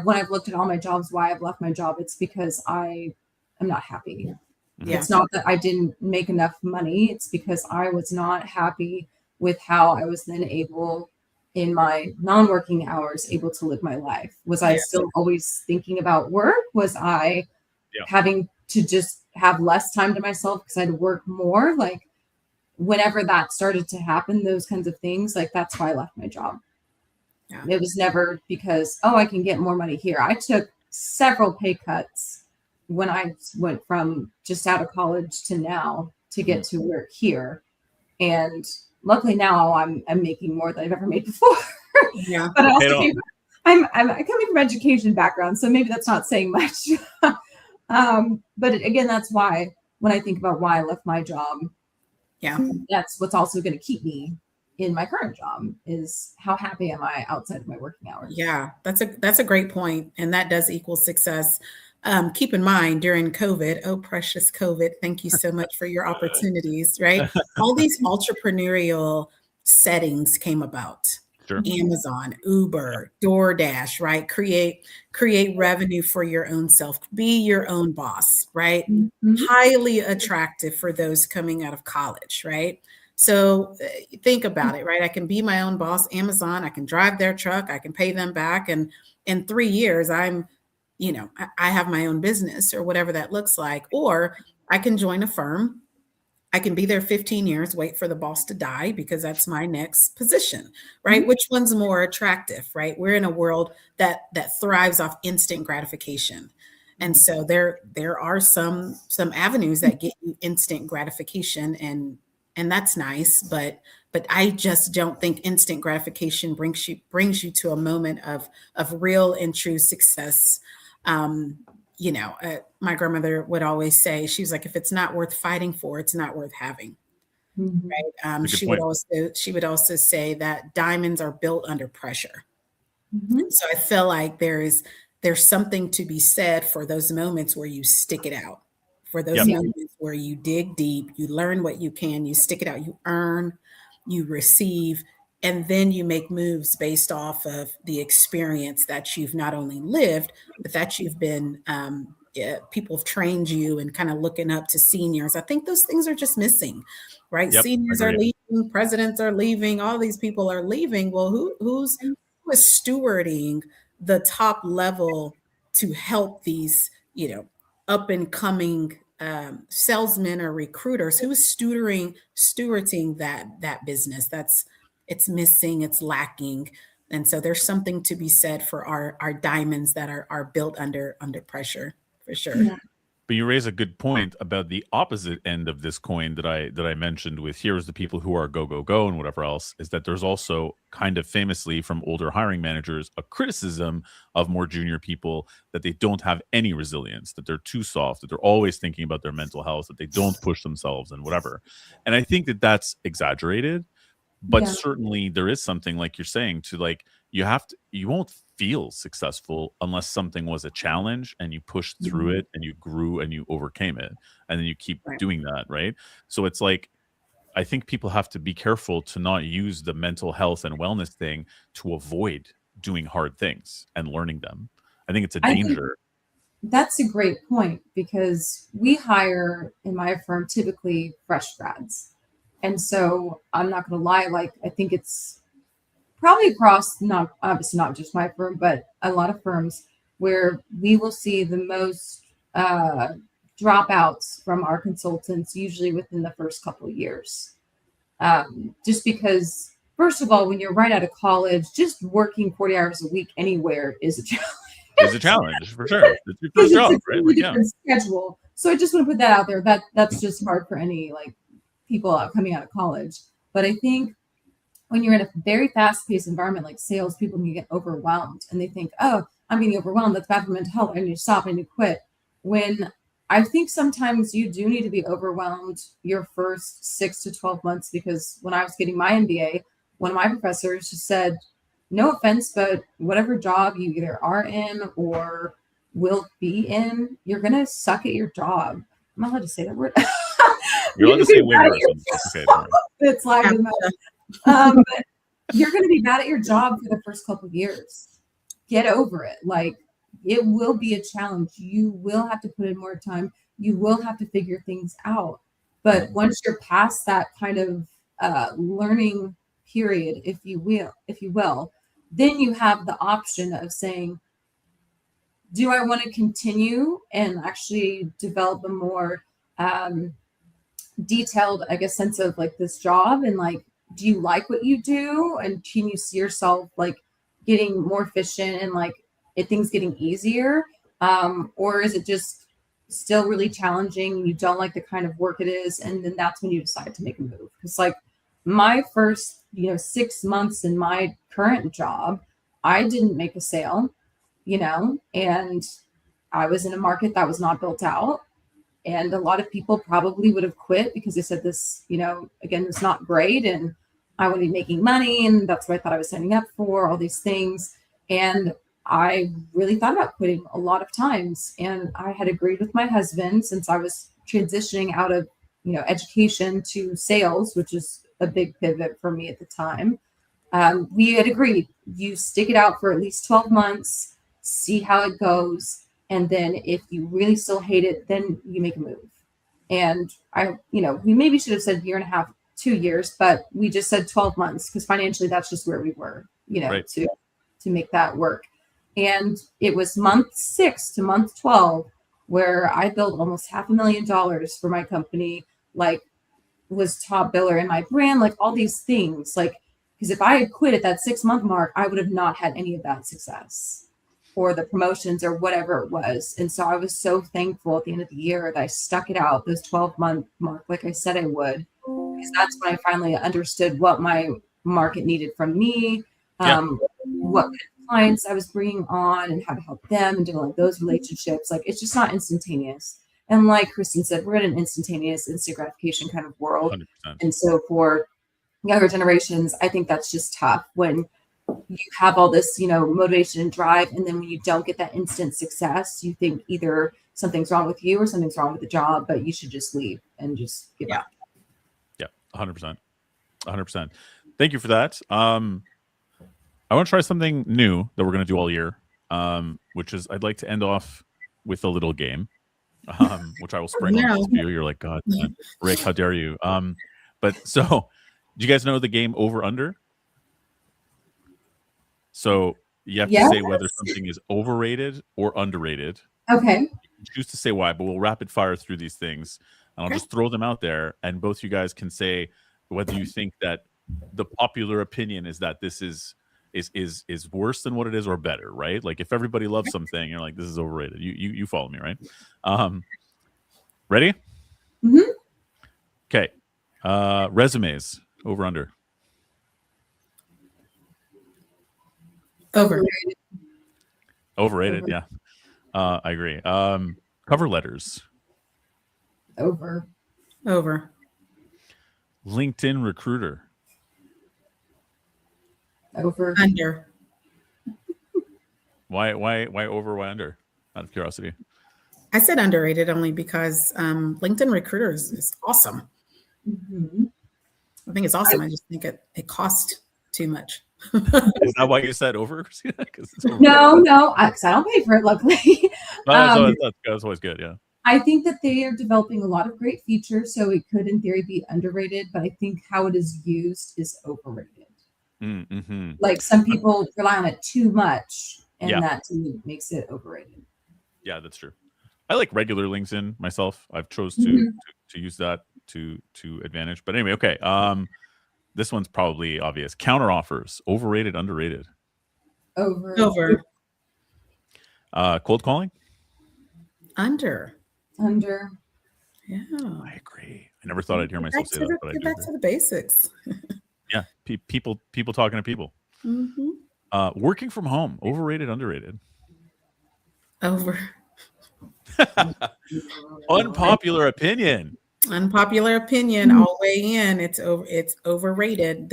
when I've looked at all my jobs, why I've left my job. It's because I am not happy. Mhm. Yeah. It's not that I didn't make enough money. It's because I was not happy with how I was then able, in my non-working hours, able to live my life. Was I Yes. still always thinking about work? Was I Yeah. having to just have less time to myself because I had to work more? Like whenever that started to happen, those kinds of things, like that's why I left my job. Yeah. It was never because, oh, I can get more money here. I took several pay cuts when I went from just out of college to now to Mhm. get to work here. And luckily now I'm making more than I've ever made before. Yeah. But I It paid also off. came I'm coming from education background, so maybe that's not saying much. But again, that's why when I think about why I left my job, Yeah. that's what's also going to keep me in my current job is how happy am I outside of my working hours. Yeah. That's a great point, and that does equal success. Keep in mind during COVID, oh precious COVID, thank you so much for your opportunities, right? All these entrepreneurial settings came about. Sure. Amazon, Uber, DoorDash, right? Create revenue for your own self. Be your own boss, right? Mhm. Highly attractive for those coming out of college, right? So think about it, right? I can be my own boss, Amazon, I can drive their truck, I can pay them back. And in 3 years, I have my own business or whatever that looks like. Or I can join a firm. I can be there 15 years, wait for the boss to die because that's my next position, right? Which one's more attractive, right? We're in a world that thrives off instant gratification. And so there are some avenues that get you instant gratification and that's nice, but I just don't think instant gratification brings you to a moment of real and true success. Um, my grandmother would always say, she was like, if it's not worth fighting for, it's not worth having. Mhm. Right? It's a good point. She would also say that diamonds are built under pressure. Mhm. So I feel like there's something to be said for those moments where you stick it out, for those Yep. Yeah. moments where you dig deep, you learn what you can, you stick it out, you earn, you receive, and then you make moves based off of the experience that you've not only lived, but that you've been people have trained you and kind of looking up to seniors. I think those things are just missing, right? Yep, Seniors are agreed. leaving, presidents are leaving, all these people are leaving. Well, who is stewarding the top level to help these, up and coming salesmen or recruiters? Who is stewarding that business? It's missing, it's lacking. And so there's something to be said for our diamonds that are built under pressure, for sure. Yeah. But you raise a good point about the opposite end of this coin that I mentioned with here's the people who are go, go, go and whatever else, is that there's also kind of famously from older hiring managers, a criticism of more junior people that they don't have any resilience, that they're too soft, that they're always thinking about their mental health, that they don't push themselves and whatever. And I think that that's exaggerated, but Yeah. certainly there is something like you're saying to like, you won't feel successful unless something was a challenge and you pushed through Mhm. it and you grew and you overcame it and then you keep Right. doing that, right? So it's like I think people have to be careful to not use the mental health and wellness thing to avoid doing hard things and learning them. I think it's a I think danger. that's a great point because we hire in my firm typically fresh grads. And so I'm not going to lie, like, I think it's probably across, not obviously not just my firm, but a lot of firms where we will see the most dropouts from our consultants, usually within the first couple of years. Just because, first of all, when you're right out of college, just working 40 hours a week anywhere is a challenge. It's a challenge for sure. It's your Because first it's job, a right? totally Like, yeah. different schedule. So I just want to put that out there. That's just hard for any like people coming out of college. But I think when you're in a very fast-paced environment like sales, people can get overwhelmed and they think, oh, I'm getting overwhelmed. That's bad for mental health. I need to stop. I need to quit. When I think sometimes you do need to be overwhelmed your first 6 to 12 months, because when I was getting my MBA, one of my professors just said, no offense, but whatever job you either are in or will be in, you're going to suck at your job. I'm not allowed to say that word. You're allowed to say way worse. It's okay, don't worry. It's like, but you're going to be bad at your job for the first couple of years. Get over it. Like, it will be a challenge. You will have to put in more time. You will have to figure things out. But once you're past that kind of learning period, if you will, then you have the option of saying, do I want to continue and actually develop a more detailed, I guess, sense of like this job, and like, do you like what you do, and can you see yourself like getting more efficient and like things getting easier, or is it just still really challenging and you don't like the kind of work it is, and then that's when you decide to make a move? Because like my first 6 months in my current job, I didn't make a sale, and I was in a market that was not built out. And a lot of people probably would have quit because they said this, again, it's not great. And I want to be making money. And that's what I thought I was signing up for, all these things. And I really thought about quitting a lot of times. And I had agreed with my husband, since I was transitioning out of, education to sales, which is a big pivot for me at the time. We had agreed, you stick it out for at least 12 months, see how it goes. And then if you really still hate it, then you make a move. And we maybe should have said 1.5 years, 2 years, but we just said 12 months because financially that's just where we were, Right. to make that work. And it was month 6 to month 12 where I built almost $500,000 for my company, like was top biller in my brand, like all these things. Like, because if I had quit at that 6-month mark, I would have not had any of that success or the promotions or whatever it was. And so I was so thankful at the end of the year that I stuck it out, this 12-month mark, like I said I would, because that's when I finally understood what my market needed from me, what kind of clients I was bringing on and how to help them and develop those relationships. Like, it's just not instantaneous. And like Kristen said, we're in an instantaneous, instant gratification kind of world. 100%. And so for younger generations, I think that's just tough when you have all this, motivation and drive. And then when you don't get that instant success, you think either something's wrong with you or something's wrong with the job, but you should just leave and just give up. Yeah, 100%. 100%. Thank you for that. I want to try something new that we're going to do all year, which is I'd like to end off with a little game, which I will spring on No. you. You're like, God, Rick, how dare you? But so, do you guys know the game over under? So you have to say whether something is overrated or underrated. Okay. Choose to say why, but we'll rapid fire through these things, and I'll just throw them out there, and both you guys can say whether you think that the popular opinion is that this is worse than what it is or better, right? Like if everybody loves something, you're like, this is overrated. You follow me, right? Ready? Mm-hmm. Okay. Resumes over under. Overrated. Overrated, yeah. I agree. Cover letters. Over. LinkedIn recruiter. Over. Under. Why over? Why under? Out of curiosity. I said underrated only because LinkedIn Recruiter is awesome. Mm-hmm. I think it's awesome. I just think it costs too much. Is that why you said over? No, because I don't pay for it, luckily. That's always good, yeah. I think that they are developing a lot of great features, so it could, in theory, be underrated. But I think how it is used is overrated. Mm-hmm. Like some people rely on it too much, and that to me makes it overrated. Yeah, that's true. I like regular LinkedIn myself. I've chose to use that to advantage. But anyway, okay. This one's probably obvious. Counter offers, overrated, underrated. Over. Cold calling. Under. Yeah, I agree. I never thought I'd hear myself say that, but I do. Get back to the basics. Yeah, people talking to people. Mm-hmm. Working from home, overrated, underrated. Over. Unpopular opinion. I'll weigh in. It's overrated.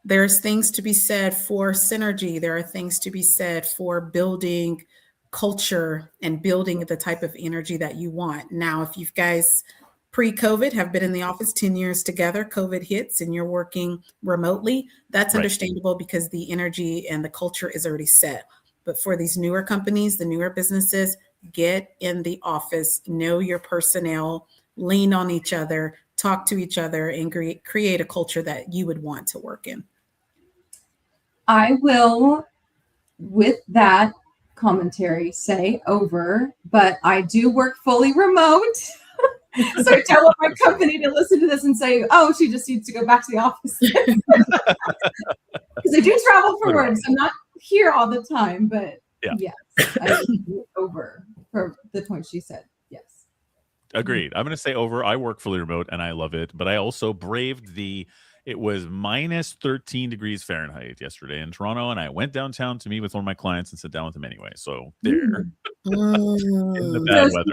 There's things to be said for synergy. There are things to be said for building culture and building the type of energy that you want. Now, if you guys pre-COVID have been in the office 10 years together, COVID hits and you're working remotely, that's understandable because the energy and the culture is already set. But for these newer companies, the newer businesses, get in the office, know your personnel, lean on each other, talk to each other, and create a culture that you would want to work in. I will, with that commentary, say over, but I do work fully remote. So I don't want my company to listen to this and say, oh, she just needs to go back to the office. Because I do travel for work, so I'm not here all the time, but yes, I would over for the point she said. Yes. Agreed. I'm going to say over. I work fully remote and I love it, but I also braved it was minus 13 degrees Fahrenheit yesterday in Toronto, and I went downtown to meet with one of my clients and sit down with him anyway. So there, in the bad weather.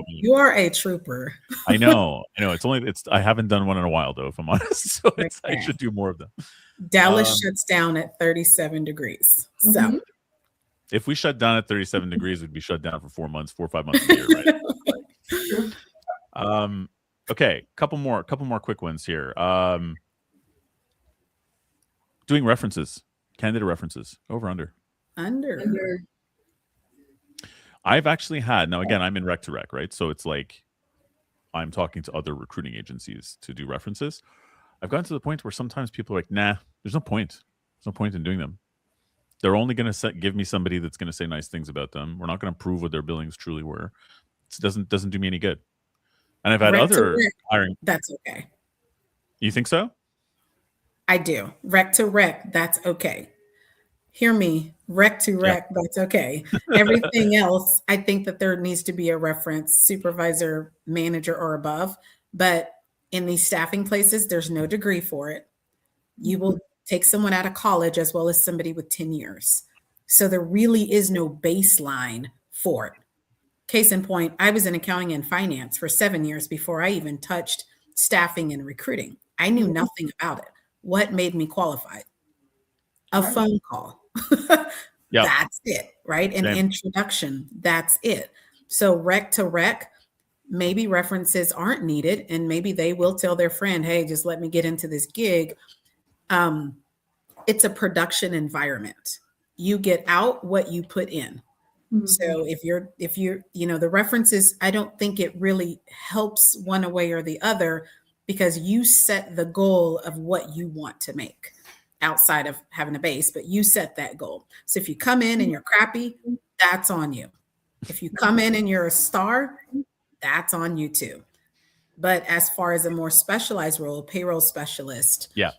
You are a trooper. I know. I haven't done one in a while though, if I'm honest. So I should do more of them. Dallas shuts down at 37 degrees. So if we shut down at 37 degrees, we'd be shut down for 4 months, 4 or 5 months a year, right? Okay, couple more quick ones here. Doing references, candidate references, over, under. I've actually had, now again, I'm in rec to rec, right? So it's like I'm talking to other recruiting agencies to do references. I've gotten to the point where sometimes people are like, nah, there's no point. There's no point in doing them. They're only going to give me somebody that's going to say nice things about them. We're not going to prove what their billings truly were. It doesn't do me any good. And I've had other hiring. That's okay. You think so? I do. Rec to rec, that's okay. Hear me. Rec to rec, that's okay. Everything else, I think that there needs to be a reference, supervisor, manager, or above. But in these staffing places, there's no degree for it. You will take someone out of college as well as somebody with 10 years. So there really is no baseline for it. Case in point, I was in accounting and finance for 7 years before I even touched staffing and recruiting. I knew nothing about it. What made me qualified? A phone call. That's it, right? An introduction. That's it. So rec to rec, maybe references aren't needed, and maybe they will tell their friend, hey, just let me get into this gig. It's a production environment. you get out what you put in. Mhm. So if you're, the references, I don't think it really helps one way or the other, because you set the goal of what you want to make outside of having a base, but you set that goal. So if you come in and you're crappy, that's on you. If you come in and you're a star, that's on you too. But as far as a more specialized role, payroll specialist, Yeah.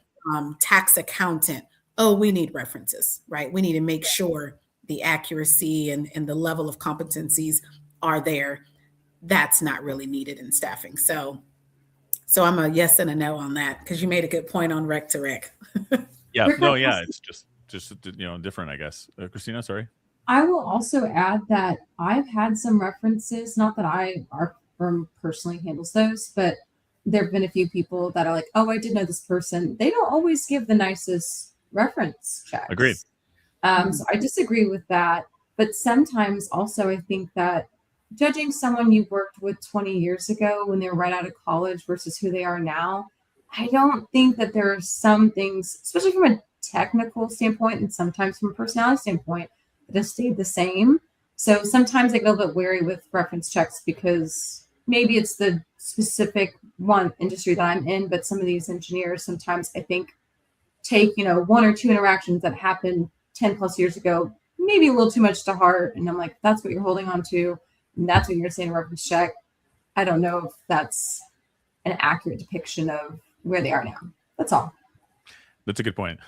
tax accountant, oh, we need references, right? We need to make sure the accuracy and the level of competencies are there. That's not really needed in staffing. So I'm a yes and a no on that, because you made a good point on rec to rec. Yeah. No, yeah. It's just different, I guess. Christina, sorry. I will also add that I've had some references, not that our firm personally handles those, but there have been a few people that are like, oh, I did know this person. They don't always give the nicest reference checks. Agreed. So I disagree with that. But sometimes also I think that judging someone you worked with 20 years ago when they were right out of college versus who they are now, I don't think that there are some things, especially from a technical standpoint and sometimes from a personality standpoint, that have stayed the same. So sometimes I get a little bit wary with reference checks because maybe it's the specific one industry that I'm in, but some of these engineers sometimes I think take, one or two interactions that happened 10 plus years ago, maybe a little too much to heart. And I'm like, that's what you're holding on to. And that's what you're saying in a reference check. I don't know if that's an accurate depiction of where they are now. That's all. That's a good point.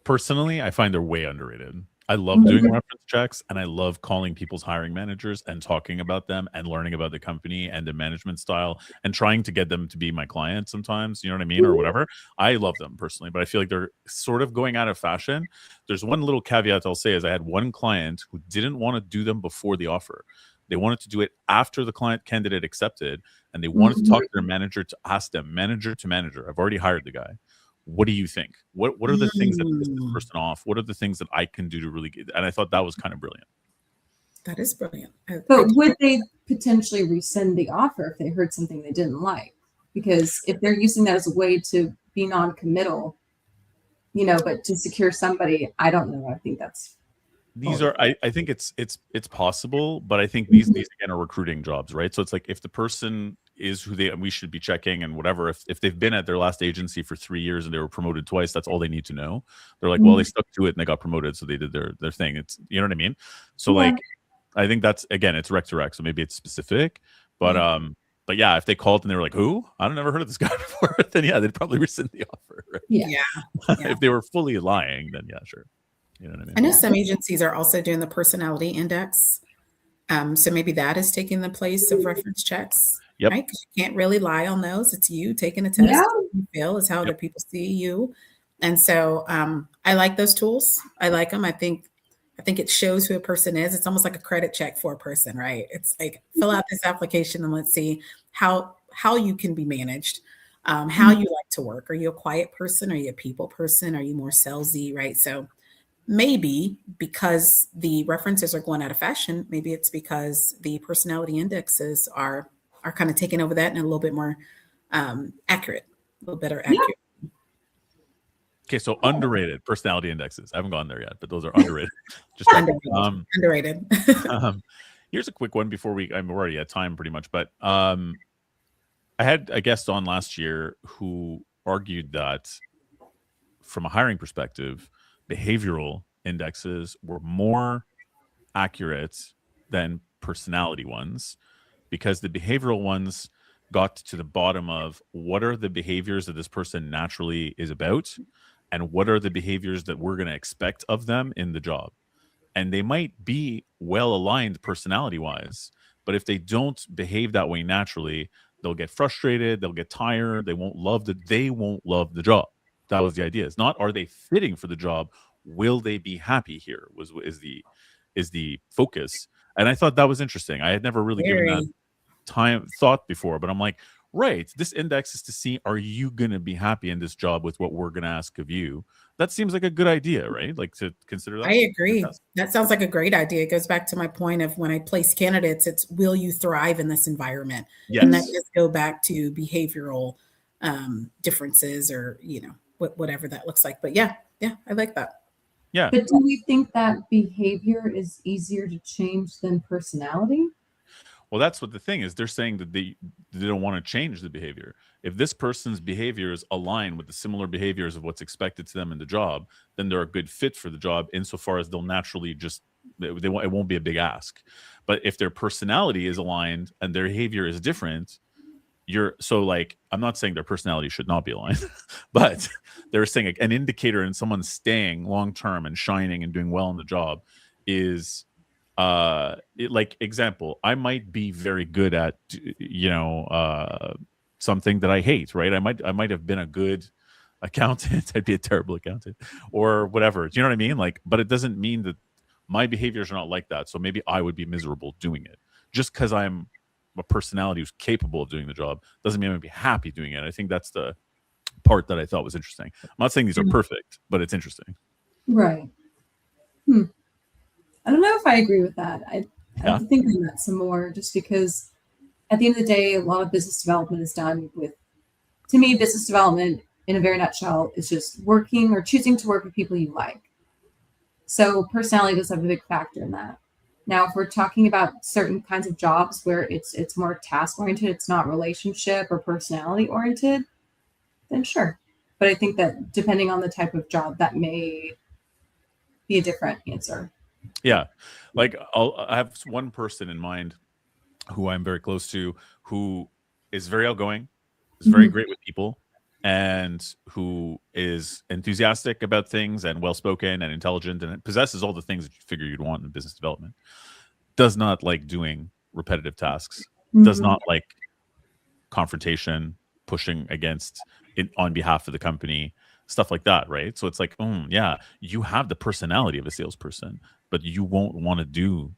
Personally, I find they're way underrated. I love doing reference checks, and I love calling people's hiring managers and talking about them and learning about the company and the management style and trying to get them to be my client sometimes, you know what I mean, or whatever. I love them personally, but I feel like they're sort of going out of fashion. There's one little caveat I'll say is I had one client who didn't want to do them before the offer. They wanted to do it after the client candidate accepted, and they wanted to talk to their manager to ask them, manager to manager, I've already hired the guy. What do you think? What are the things that piss this person off? What are the things that I can do to really get? And I thought that was kind of brilliant. That is brilliant. But would they potentially rescind the offer if they heard something they didn't like? Because if they're using that as a way to be non-committal, but to secure somebody, I don't know. I think that's these are I think it's possible, but I think these again are recruiting jobs, right? So it's like if the person is who we should be checking and whatever, if they've been at their last agency for 3 years and they were promoted twice, that's all they need to know. They're like, well, they stuck to it and they got promoted, so they did their thing. It's, you know what I mean? So like I think that's, again, it's rec to rec, so maybe it's specific, but yeah, if they called and they were like, who? I've never heard of this guy before, then yeah, they'd probably rescind the offer, right? Yeah. If they were fully lying, then yeah, sure. You know what I mean? I know some agencies are also doing the personality index. So maybe that is taking the place of reference checks. Yep. Right? Because you can't really lie on those. It's you taking a test. You fail is how other people see you. And so I like those tools. I like them. I think it shows who a person is. It's almost like a credit check for a person, right? It's like, fill out this application and let's see how you can be managed, how you like to work. Are you a quiet person? Are you a people person? Are you more salesy, right? So maybe because the references are going out of fashion, maybe it's because the personality indexes are kind of taking over that and a little bit more accurate, a little better accurate. Okay, so underrated personality indexes. I haven't gone there yet, but those are underrated. Just underrated. Here's a quick one before we're already at time pretty much, but I had a guest on last year who argued that from a hiring perspective, behavioral indexes were more accurate than personality ones, because the behavioral ones got to the bottom of what are the behaviors that this person naturally is about and what are the behaviors that we're going to expect of them in the job. And they might be well aligned personality wise, but if they don't behave that way naturally, they'll get frustrated, they'll get tired, they won't love the job. That was the idea. It's not, are they fitting for the job? Will they be happy here? Is the focus. And I thought that was interesting. I had never really given that thought before, but I'm like, right, this index is to see, are you going to be happy in this job with what we're going to ask of you? That seems like a good idea, right? Like to consider that. I agree. That sounds like a great idea. It goes back to my point of when I place candidates, it's, will you thrive in this environment? Yes. And that does go back to behavioral differences or, whatever that looks like. But yeah, I like that. Yeah. But do we think that behavior is easier to change than personality? Well, that's what the thing is. They're saying that they don't want to change the behavior. If this person's behaviors align with the similar behaviors of what's expected to them in the job, then they're a good fit for the job insofar as they'll naturally just they won't, it won't be a big ask. But if their personality is aligned and their behavior is different, you're so like I'm not saying their personality should not be aligned, but they're saying an indicator in someone staying long term and shining and doing well in the job is like example, I might be very good at something that I hate, right? I might have been a good accountant. I'd be a terrible accountant or whatever. Do you know what I mean? Like, but it doesn't mean that my behaviors are not like that. So maybe I would be miserable doing it. Just because I'm a personality who's capable of doing the job doesn't mean I'm gonna be happy doing it. I think that's the part that I thought was interesting. I'm not saying these are perfect, but it's interesting. Right. Hmm. I don't know if I agree with that. I Yeah. have to think on that some more, just because at the end of the day, a lot of business development is done with, to me, business development in a very nutshell is just working or choosing to work with people you like. So personality does have a big factor in that. Now, if we're talking about certain kinds of jobs where it's more task oriented, it's not relationship or personality oriented, then sure. But I think that depending on the type of job, that may be a different answer. Yeah. Like I have one person in mind who I'm very close to who is very outgoing, is very Mhm. great with people, and who is enthusiastic about things and well spoken and intelligent and possesses all the things that you figure you'd want in business development. Does not like doing repetitive tasks, does Mhm. not like confrontation, pushing against it on behalf of the company, stuff like that, right? So it's like, yeah, you have the personality of a salesperson, but you won't want to do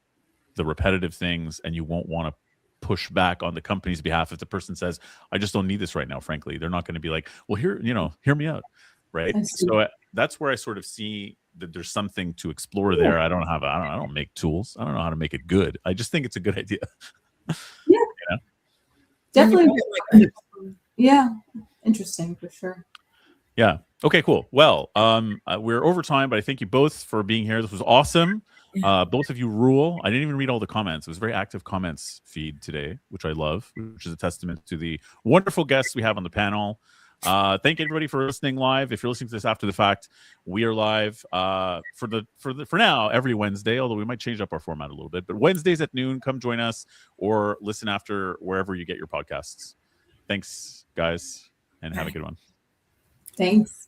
the repetitive things and you won't want to push back on the company's behalf if the person says, I just don't need this right now, frankly. They're not going to be like, well, hear me out, right? I see. So that's where I sort of see that there's something to explore Yeah. there. I don't make tools. I don't know how to make it good. I just think it's a good idea. Yeah. You know? When you Definitely. put it like that. Yeah. Interesting for sure. Yeah. Okay, cool. Well, we're over time, but I thank you both for being here. This was awesome. Both of you rule. I didn't even read all the comments. It was a very active comments feed today, which I love, which is a testament to the wonderful guests we have on the panel. Thank everybody for listening live. If you're listening to this after the fact, we are live for now every Wednesday, although we might change up our format a little bit. But Wednesdays at noon, come join us or listen after wherever you get your podcasts. Thanks, guys, and have a good one. Thanks.